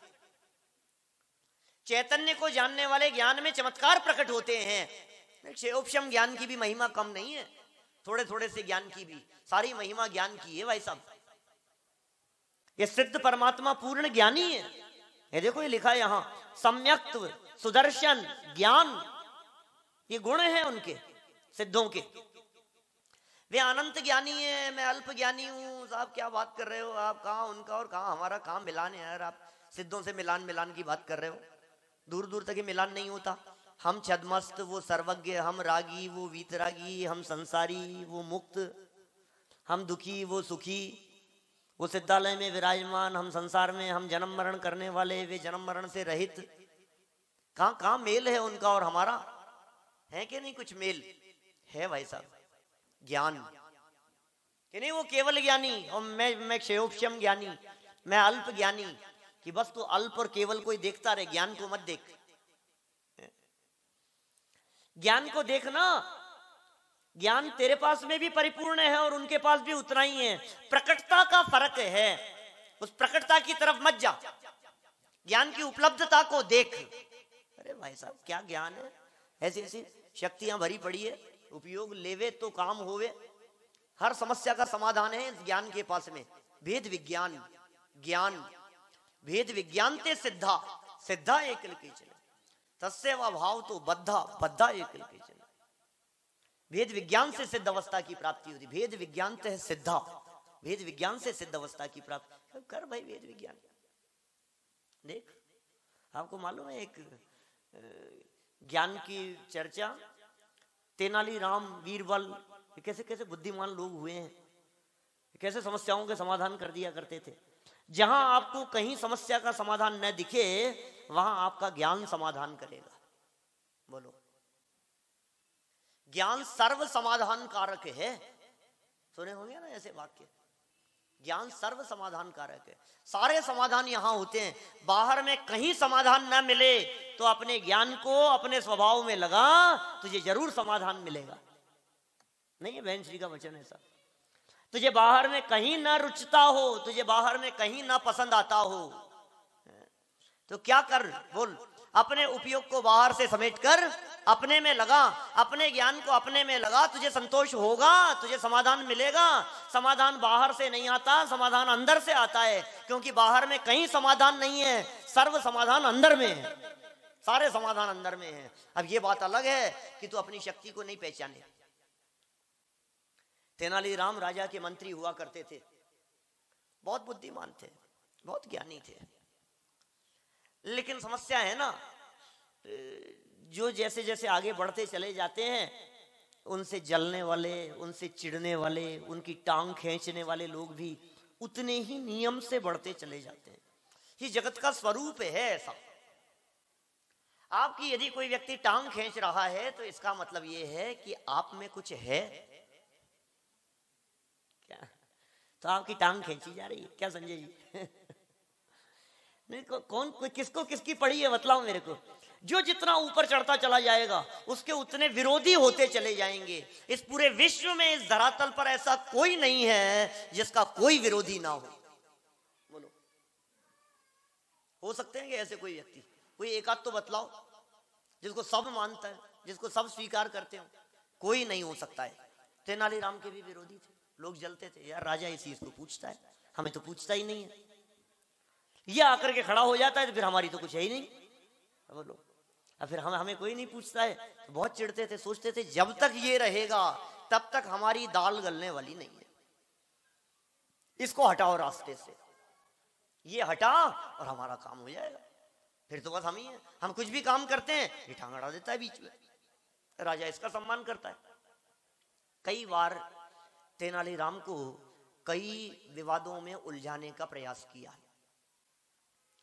चैतन्य को जानने वाले ज्ञान में चमत्कार प्रकट होते हैं। क्षेयोपशम ज्ञान की भी महिमा कम नहीं है, थोड़े थोड़े से ज्ञान की भी सारी महिमा ज्ञान की है भाई साहब। ये सिद्ध परमात्मा पूर्ण ज्ञानी है। ये देखो ये लिखा है यहां, सम्यक्त्व, सुदर्शन, ज्ञान, ये गुण है उनके सिद्धों के। वे अनंत ज्ञानी है, मैं अल्प ज्ञानी हूं। साहब क्या बात कर रहे हो आप? कहां उनका और कहां हमारा? कहां मिलान है यार? आप सिद्धों से मिलान की बात कर रहे हो। दूर दूर तक ही मिलान नहीं होता। हम छद्मस्त, वो सर्वज्ञ, हम रागी, वो वीतरागी, हम संसारी, वो मुक्त, हम दुखी, वो सुखी, वो सिद्धालय में विराजमान, हम संसार में, हम जन्म मरण करने वाले, वे जन्म मरण से रहित। कहां कहां मेल है उनका और हमारा? है कि नहीं कुछ मेल? है भाई साहब। ज्ञान कि नहीं, वो केवल ज्ञानी और मैं क्षेयोपशम ज्ञानी, मैं अल्प ज्ञानी, कि बस तू अल्प और केवल कोई देखता रहे, ज्ञान को मत देख। ज्ञान को देखना, ज्ञान तेरे पास में भी परिपूर्ण है और उनके पास भी उतना ही है। प्रकटता का फर्क है, उस प्रकटता की तरफ मत जा, ज्ञान की उपलब्धता को देख। अरे भाई साहब क्या ज्ञान है, ऐसी ऐसी शक्तियां भरी पड़ी है, उपयोग लेवे तो काम होवे। हर समस्या का समाधान है इस ज्ञान के पास में। भेद विज्ञान, ज्ञान भेद विज्ञान ते सिद्धा, सिद्धा एकल के चले, तस्य वा भाव तो बद्धा, बद्धा एकल के चले। भेद विज्ञान से सिद्ध अवस्था की प्राप्ति होती। भेद विज्ञान ते सिद्धा, भेद विज्ञान से सिद्ध अवस्था की प्राप्ति कर भाई। भेद विज्ञान देख, आपको मालूम है एक ज्ञान की चर्चा, तेनालीराम, बीरबल, कैसे कैसे बुद्धिमान लोग हुए हैं, कैसे समस्याओं के समाधान कर दिया करते थे। जहां आपको कहीं समस्या का समाधान न दिखे, वहां आपका ज्ञान समाधान करेगा। बोलो, ज्ञान सर्व समाधान कारक है। सुने होंगे ना ऐसे वाक्य, ज्ञान सर्व समाधान कारक है। सारे समाधान यहां होते हैं। बाहर में कहीं समाधान ना मिले तो अपने ज्ञान को अपने स्वभाव में लगा, तुझे जरूर समाधान मिलेगा। नहीं है बहन श्री का वचन ऐसा। तुझे बाहर में कहीं ना रुचता हो, तुझे बाहर में कहीं ना पसंद आता हो, तो क्या कर? बोल, अपने उपयोग को बाहर से समेटकर अपने में लगा, अपने ज्ञान को अपने में लगा, तुझे संतोष होगा, तुझे समाधान मिलेगा। समाधान बाहर से नहीं आता, समाधान अंदर से आता है, क्योंकि बाहर में कहीं समाधान नहीं है, सर्व समाधान अंदर में है, सारे समाधान अंदर में है। अब ये बात अलग है कि तू अपनी शक्ति को नहीं पहचाने। तेनालीराम राजा के मंत्री हुआ करते थे, बहुत बुद्धिमान थे, बहुत ज्ञानी थे, लेकिन समस्या है ना, जो जैसे जैसे आगे बढ़ते चले जाते हैं, उनसे जलने वाले, उनसे चिढ़ने वाले, उनकी टांग खींचने वाले लोग भी उतने ही नियम से बढ़ते चले जाते हैं। ये जगत का स्वरूप है ऐसा। आपकी यदि कोई व्यक्ति टांग खींच रहा है तो इसका मतलब ये है कि आप में कुछ है क्या, तो आपकी टांग खींची जा रही है क्या संजय जी? नहीं, कौन किसको किसकी पड़ी है बतलाओ मेरे को। जो जितना ऊपर चढ़ता चला जाएगा उसके उतने विरोधी होते चले जाएंगे। इस पूरे विश्व में, इस धरातल पर ऐसा कोई नहीं है जिसका कोई विरोधी ना हो। बोलो, हो सकते हैं कि ऐसे कोई व्यक्ति? कोई एक आध तो बतलाओ जिसको सब मानता है, जिसको सब स्वीकार करते हो। कोई नहीं हो सकता है। तेनालीराम के भी विरोधी थे, लोग जलते थे, यार राजा इस चीज को पूछता है, हमें तो पूछता ही नहीं है, ये आकर के खड़ा हो जाता है तो फिर हमारी तो कुछ है ही नहीं। बोलो, अब फिर हमें कोई नहीं पूछता है तो बहुत चिढ़ते थे, सोचते थे जब तक ये रहेगा तब तक हमारी दाल गलने वाली नहीं है, इसको हटाओ रास्ते से, ये हटा और हमारा काम हो जाएगा, फिर तो बस हम ही हैं। हम कुछ भी काम करते हैं ये टांग अड़ा देता है बीच में, राजा इसका सम्मान करता है। कई बार तेनालीराम को कई विवादों में उलझाने का प्रयास किया है,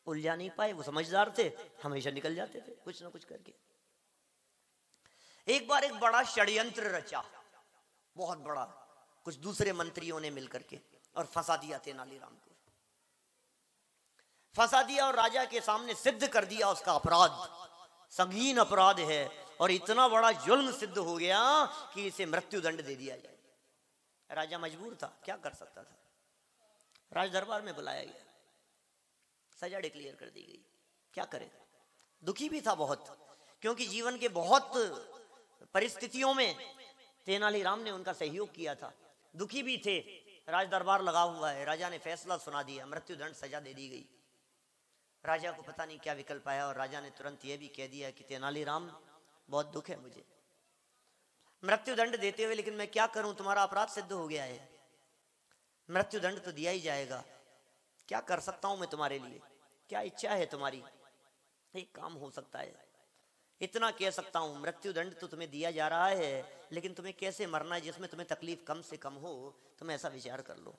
उलझा नहीं पाए, वो समझदार थे, हमेशा निकल जाते थे कुछ ना कुछ करके। एक बार एक बड़ा षड्यंत्र रचा, बहुत बड़ा, कुछ दूसरे मंत्रियों ने मिलकर के, और फंसा दिया तेनालीराम को, फंसा दिया और राजा के सामने सिद्ध कर दिया उसका अपराध, संगीन अपराध है, और इतना बड़ा जुल्म सिद्ध हो गया कि इसे मृत्यु दंड दे दिया जाए। राजा मजबूर था, क्या कर सकता था, राज दरबार में बुलाया गया, सजा डिक्लेयर कर दी गई, क्या करे। दुखी भी था बहुत, क्योंकि जीवन के बहुत परिस्थितियों में तेनालीराम ने उनका सहयोग किया था, दुखी भी थे। राज दरबार लगा हुआ है, राजा ने फैसला सुना दिया, मृत्यु दंड सजा दे दी गई। राजा को पता नहीं क्या विकल्प आया, और राजा ने तुरंत यह भी कह दिया कि तेनालीराम बहुत दुख है मुझे मृत्यु दंड देते हुए, लेकिन मैं क्या करूं, तुम्हारा अपराध सिद्ध हो गया है, मृत्यु दंड तो दिया ही जाएगा, क्या कर सकता हूं मैं तुम्हारे लिए, क्या इच्छा है तुम्हारी, एक काम हो सकता है, इतना कह सकता हूं, मृत्यु दंड तो तुम्हें दिया जा रहा है, लेकिन तुम्हें कैसे मरना है जिसमें तुम्हें तकलीफ कम से कम हो, तुम ऐसा विचार कर लो।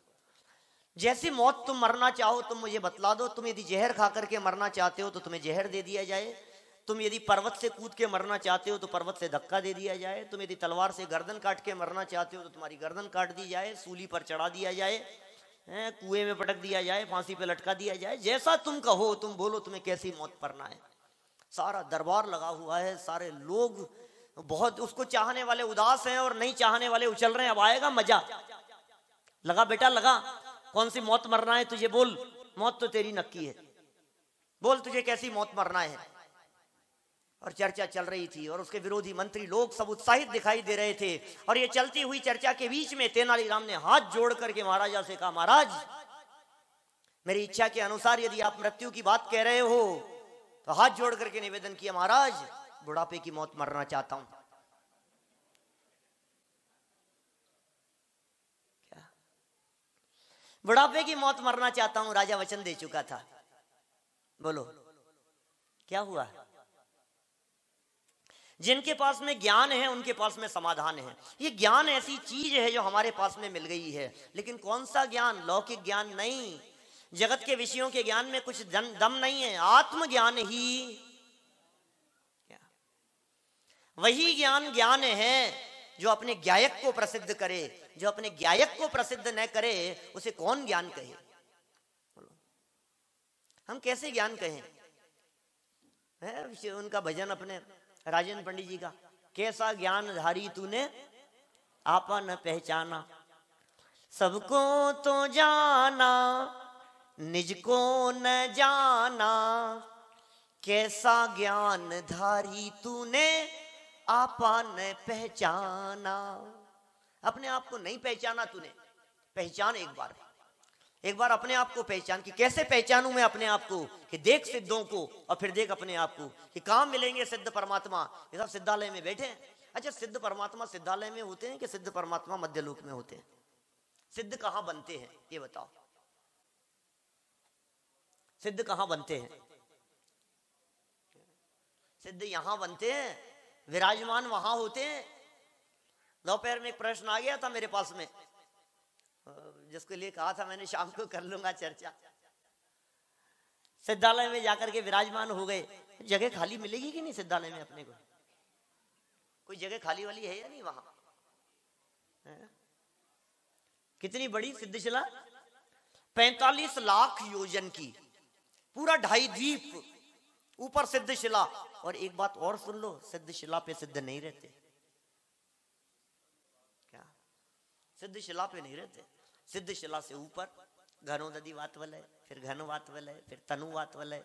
जैसी मौत तुम मरना चाहो तुम मुझे बतला दो। तुम यदि जहर खा करके मरना चाहते हो तो तुम्हें जहर दे दिया जाए, तुम यदि पर्वत से कूद के मरना चाहते हो तो पर्वत से धक्का दे दिया जाए, तुम यदि तलवार से गर्दन काट के मरना चाहते हो तो तुम्हारी गर्दन काट दी जाए, सूली पर चढ़ा दिया जाए, कुएं में पटक दिया जाए, फांसी पे लटका दिया जाए, जैसा तुम कहो, तुम बोलो तुम्हें कैसी मौत मरना है। सारा दरबार लगा हुआ है, सारे लोग बहुत उसको चाहने वाले उदास हैं और नहीं चाहने वाले उछल रहे हैं, अब आएगा मजा। लगा बेटा लगा, कौन सी मौत मरना है तुझे, बोल, मौत तो तेरी नक्की है, बोल तुझे कैसी मौत मरना है। और चर्चा चल रही थी और उसके विरोधी मंत्री लोग सब उत्साहित दिखाई दे रहे थे, और ये चलती हुई चर्चा के बीच में तेनालीराम ने हाथ जोड़ करके महाराजा से कहा, महाराज मेरी इच्छा के अनुसार यदि आप मृत्यु की बात कह रहे हो तो हाथ जोड़ करके निवेदन किया, महाराज बुढ़ापे की मौत मरना चाहता हूं। क्या बुढ़ापे की मौत मरना चाहता हूं, राजा वचन दे चुका था, बोलो क्या हुआ। जिनके पास में ज्ञान है उनके पास में समाधान है। ये ज्ञान ऐसी चीज है जो हमारे पास में मिल गई है, लेकिन कौन सा ज्ञान, लौकिक ज्ञान नहीं, जगत के विषयों के ज्ञान में कुछ दम नहीं है, आत्मज्ञान ही वही ज्ञान है जो अपने ज्ञायक को प्रसिद्ध करे। जो अपने ज्ञायक को प्रसिद्ध न करे उसे कौन ज्ञान कहे, हम कैसे ज्ञान कहें। है उनका भजन अपने राजेंद्र पंडित जी का, कैसा ज्ञान धारी तूने आपा न पहचाना, सबको तो जाना निज को न जाना, कैसा ज्ञान धारी तूने आपा न पहचाना। अपने आप को नहीं पहचाना तूने, पहचान एक बार अपने आप को पहचान। कि कैसे पहचानूं मैं अपने आप को? कि देख सिद्धों को और फिर देख अपने आप को कि कहां मिलेंगे सिद्ध परमात्मा। ये सब सिद्धालय में बैठे हैं। अच्छा, सिद्ध परमात्मा सिद्धालय में होते हैं कि सिद्ध परमात्मा मध्यलोक में होते हैं? सिद्ध कहां बनते हैं ये बताओ? सिद्ध कहां बनते हैं? सिद्ध यहां बनते हैं, विराजमान वहां होते हैं। दोपहर में एक प्रश्न आ गया था मेरे पास में, जिसके लिए कहा था मैंने शाम को कर लूंगा चर्चा। सिद्धालय में जाकर के विराजमान हो गए, जगह खाली मिलेगी कि नहीं सिद्धालय में? अपने को कोई जगह खाली वाली है या नहीं वहां? है? कितनी बड़ी सिद्धशिला, 45 लाख योजन की, पूरा 2.5 द्वीप, ऊपर सिद्धशिला। और एक बात और सुन लो, सिद्धशिला पे सिद्ध नहीं रहते। क्या? सिद्धशिला पे नहीं रहते। सिद्धशिला से ऊपर घनोदधि वात वलय, फिर घन वात वलय, फिर तनु वात वलय।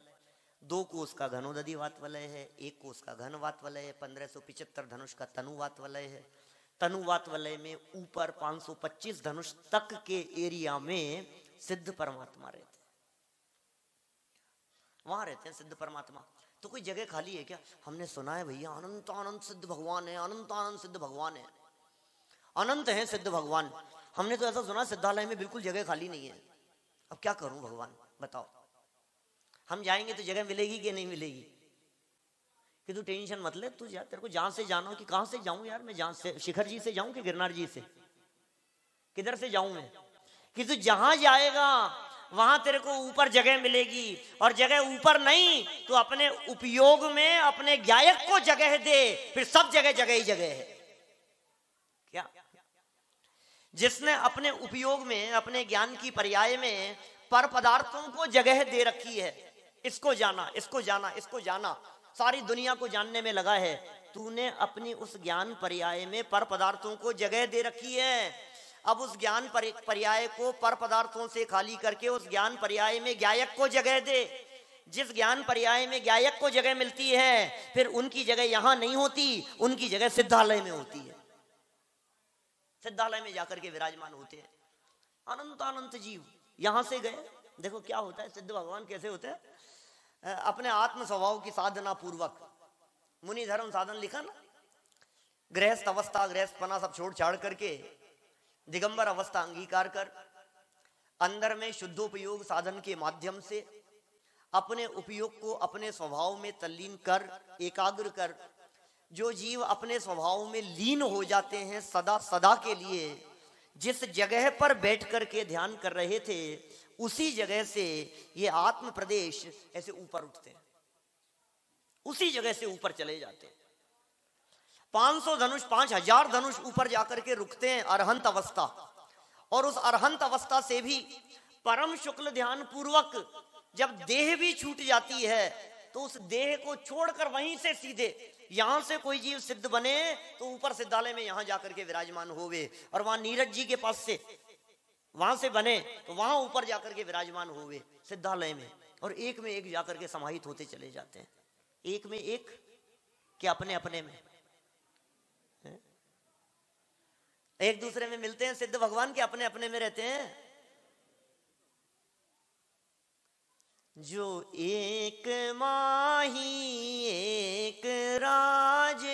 2 कोस का घनोदधि वात वलय है, 1 कोस का घन वात वलय है, 1575 धनुष का तनु वात वलय है। तनु वात वलय में ऊपर 525 धनुष तक के एरिया में सिद्ध परमात्मा रहते हैं, वहां रहते हैं सिद्ध परमात्मा। तो कोई जगह खाली है क्या? हमने सुना है भैया अनंत अनंत सिद्ध भगवान है, अनंत अनंत सिद्ध भगवान है, अनंत है सिद्ध भगवान। हमने तो ऐसा सुना सिद्धालय में बिल्कुल जगह खाली नहीं है। अब क्या करूं भगवान बताओ? हम जाएंगे तो जगह मिलेगी कि नहीं मिलेगी? कि तू टेंशन मत ले, तू जा, तेरे को जहां से जाना हो। कि कहां से जाऊं यार मैं? जहां से, शिखर जी से जाऊं कि गिरनार जी से? किधर से जाऊं मैं? कि तू जहां जाएगा वहां तेरे को ऊपर जगह मिलेगी। और जगह ऊपर नहीं तो अपने उपयोग में अपने गायक को जगह दे, फिर सब जगह जगह ही जगह है। क्या? जिसने अपने उपयोग में, अपने ज्ञान की पर्याय में पर पदार्थों को जगह दे रखी है, इसको जाना, इसको जाना, इसको जाना, सारी दुनिया को जानने में लगा है। तूने अपनी उस ज्ञान पर्याय में पर पदार्थों को जगह दे रखी है। अब उस ज्ञान पर्याय को पर पदार्थों से खाली करके उस ज्ञान पर्याय में गायक को जगह दे। जिस ज्ञान पर्याय में गायक को जगह मिलती है, फिर उनकी जगह यहां नहीं होती, उनकी जगह सिद्धालय में होती है। सिद्धालय में जाकर के विराजमान होते हैं अनंत अनंत जीव। यहां से गए, देखो क्या होता है, सिद्ध भगवान कैसे होते हैं? अपने आत्म स्वभाव की साधना पूर्वक, मुनि धर्म साधन लिखा ना, गृहस्थ अवस्था, गृहस्थपना सब छोड़ छाड़ करके दिगंबर अवस्था अंगीकार कर, अंदर में शुद्धोपयोग साधन के माध्यम से अपने उपयोग को अपने स्वभाव में तल्लीन कर, एकाग्र कर। जो जीव अपने स्वभाव में लीन हो जाते हैं सदा सदा के लिए, जिस जगह पर बैठ करके ध्यान कर रहे थे, उसी जगह से ये आत्म प्रदेश ऐसे ऊपर उठते हैं, उसी जगह से ऊपर चले जाते हैं। 500 धनुष, 5000 धनुष ऊपर जाकर के रुकते हैं अरहंत अवस्था। और उस अरहंत अवस्था से भी परम शुक्ल ध्यान पूर्वक जब देह भी छूट जाती है, तो उस देह को छोड़कर वहीं से सीधे यहां से कोई जीव सिद्ध बने तो ऊपर सिद्धालय में यहां जाकर के विराजमान होवे, और वहां नीरज जी के पास से वहां से बने तो वहां ऊपर जाकर के विराजमान होवे सिद्धालय में, और एक में एक जाकर के समाहित होते चले जाते हैं। एक में एक कि अपने अपने में एक दूसरे में मिलते हैं सिद्ध भगवान के अपने अपने में रहते हैं। जो एक माही एक राजे,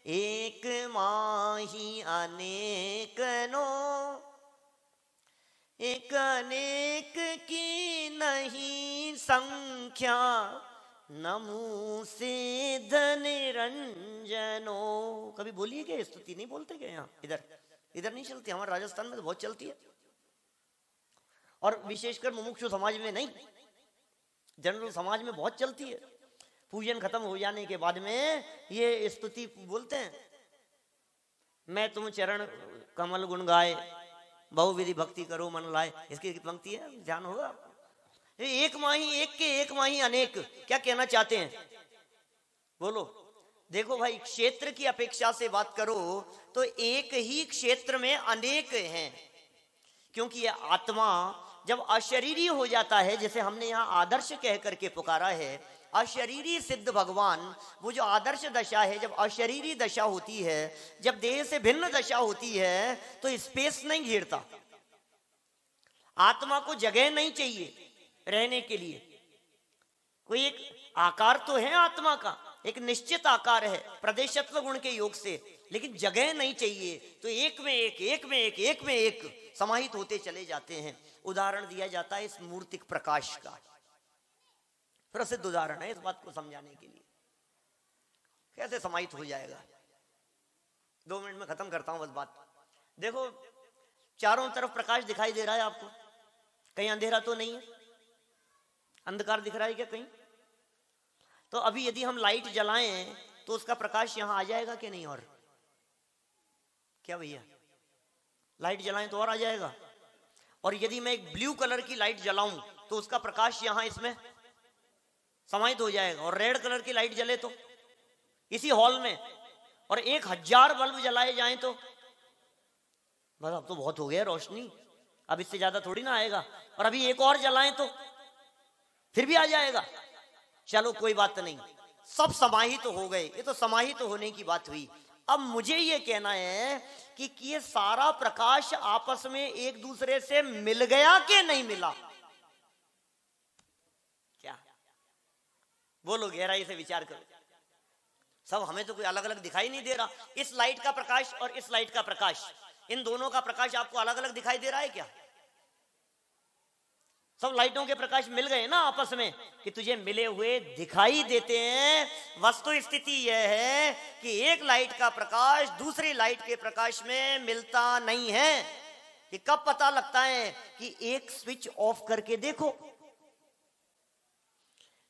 एक माही अनेक नो, एक अनेक की नहीं संख्या, नमो सिद्ध निरंजनो। कभी बोलिए क्या स्तुति? नहीं बोलते क्या? यहाँ इधर नहीं चलती, हमारे राजस्थान में तो बहुत चलती है, और विशेषकर मुमुक्षु समाज में नहीं, जनरल समाज में बहुत चलती है। पूजन खत्म हो जाने के बाद में ये स्तुति बोलते हैं, मैं तुम चरण कमल गुण गाए, बहुविधि भक्ति करो मन लाए। इसकी पंक्ति है, ध्यान होगा। एक माही एक के एक माही अनेक, क्या कहना चाहते हैं बोलो? देखो भाई, क्षेत्र की अपेक्षा से बात करो तो एक ही क्षेत्र में अनेक हैं, क्योंकि यह आत्मा जब अशरीरी हो जाता है, जैसे हमने यहाँ आदर्श कह करके पुकारा है, अशरीरी सिद्ध भगवान, वो जो आदर्श दशा है, जब अशरीरी दशा होती है, जब देह से भिन्न दशा होती है, तो स्पेस नहीं घेरता, आत्मा को जगह नहीं चाहिए रहने के लिए। कोई एक आकार तो है आत्मा का, एक निश्चित आकार है प्रदेशत्व गुण के योग से, लेकिन जगह नहीं चाहिए, तो एक में एक, एक में एक, एक में एक समाहित होते चले जाते हैं। उदाहरण दिया जाता है इस मूर्तिक प्रकाश का, प्रसिद्ध उदाहरण है इस बात को समझाने के लिए, कैसे समाहित हो जाएगा। 2 मिनट में खत्म करता हूं बस बात। देखो चारों तरफ प्रकाश दिखाई दे रहा है आपको, कहीं अंधेरा तो नहीं है, अंधकार दिख रहा है क्या कहीं? तो अभी यदि हम लाइट जलाएं तो उसका प्रकाश यहां आ जाएगा कि नहीं? और क्या भैया, लाइट जलाएं तो और आ जाएगा। और यदि मैं एक ब्लू कलर की लाइट जलाऊं तो उसका प्रकाश यहां इसमें समाहित हो जाएगा। और रेड कलर की लाइट जले तो इसी हॉल में, और 1000 बल्ब जलाए जाएं तो बस अब तो बहुत हो गया रोशनी, अब इससे ज्यादा थोड़ी ना आएगा। और अभी एक और जलाएं तो फिर भी आ जाएगा। चलो कोई बात नहीं, सब समाहित तो हो गए, ये तो समाहित तो होने की बात हुई। अब मुझे ये कहना है कि ये सारा प्रकाश आपस में एक दूसरे से मिल गया कि नहीं मिला? क्या बोलो, गहराई से विचार करो। सब हमें तो कोई अलग अलग दिखाई नहीं दे रहा। इस लाइट का प्रकाश और इस लाइट का प्रकाश, इन दोनों का प्रकाश आपको अलग अलग दिखाई दे रहा है क्या? सब लाइटों के प्रकाश मिल गए ना आपस में, कि तुझे मिले हुए दिखाई देते हैं। वस्तु स्थिति यह है कि एक लाइट का प्रकाश दूसरी लाइट के प्रकाश में मिलता नहीं है। कि कब पता लगता है कि एक स्विच ऑफ करके देखो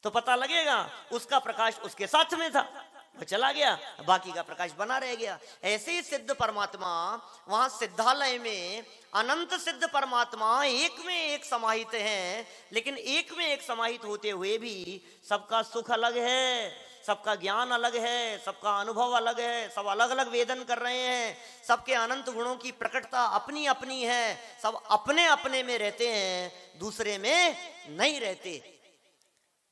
तो पता लगेगा उसका प्रकाश उसके साथ में था, वो चला गया, बाकी का प्रकाश बना रह गया। ऐसे ही सिद्ध परमात्मा वहां सिद्धालय में अनंत सिद्ध परमात्मा एक में एक समाहित हैं, लेकिन एक में एक समाहित होते हुए भी सबका सुख अलग है, सबका ज्ञान अलग है, सबका अनुभव अलग है, सब अलग अलग वेदन कर रहे हैं, सबके अनंत गुणों की प्रकटता अपनी अपनी है, सब अपने अपने में रहते हैं, दूसरे में नहीं रहते।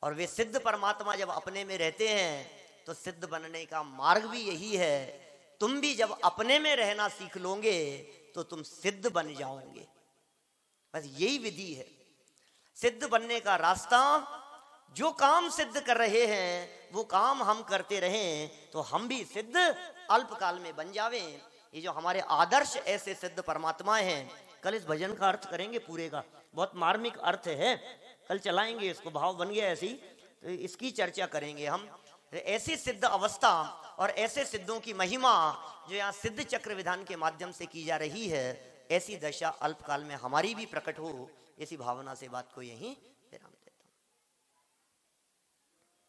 और वे सिद्ध परमात्मा जब अपने में रहते हैं तो सिद्ध बनने का मार्ग भी यही है। तुम भी जब अपने में रहना सीख लोगे तो तुम सिद्ध बन जाओगे। बस यही विधि है सिद्ध बनने का रास्ता। जो काम सिद्ध कर रहे हैं वो काम हम करते रहें तो हम भी सिद्ध अल्पकाल में बन जावें। ये जो हमारे आदर्श ऐसे सिद्ध परमात्मा हैं, कल इस भजन का अर्थ करेंगे पूरे का, बहुत मार्मिक अर्थ है, कल चलाएंगे इसको, भाव बन गया ऐसी, तो इसकी चर्चा करेंगे हम। ऐसी सिद्ध अवस्था और ऐसे सिद्धों की महिमा जो यहाँ सिद्ध चक्र विधान के माध्यम से की जा रही है, ऐसी दशा अल्पकाल में हमारी भी प्रकट हो, ऐसी भावना से बात को यहीं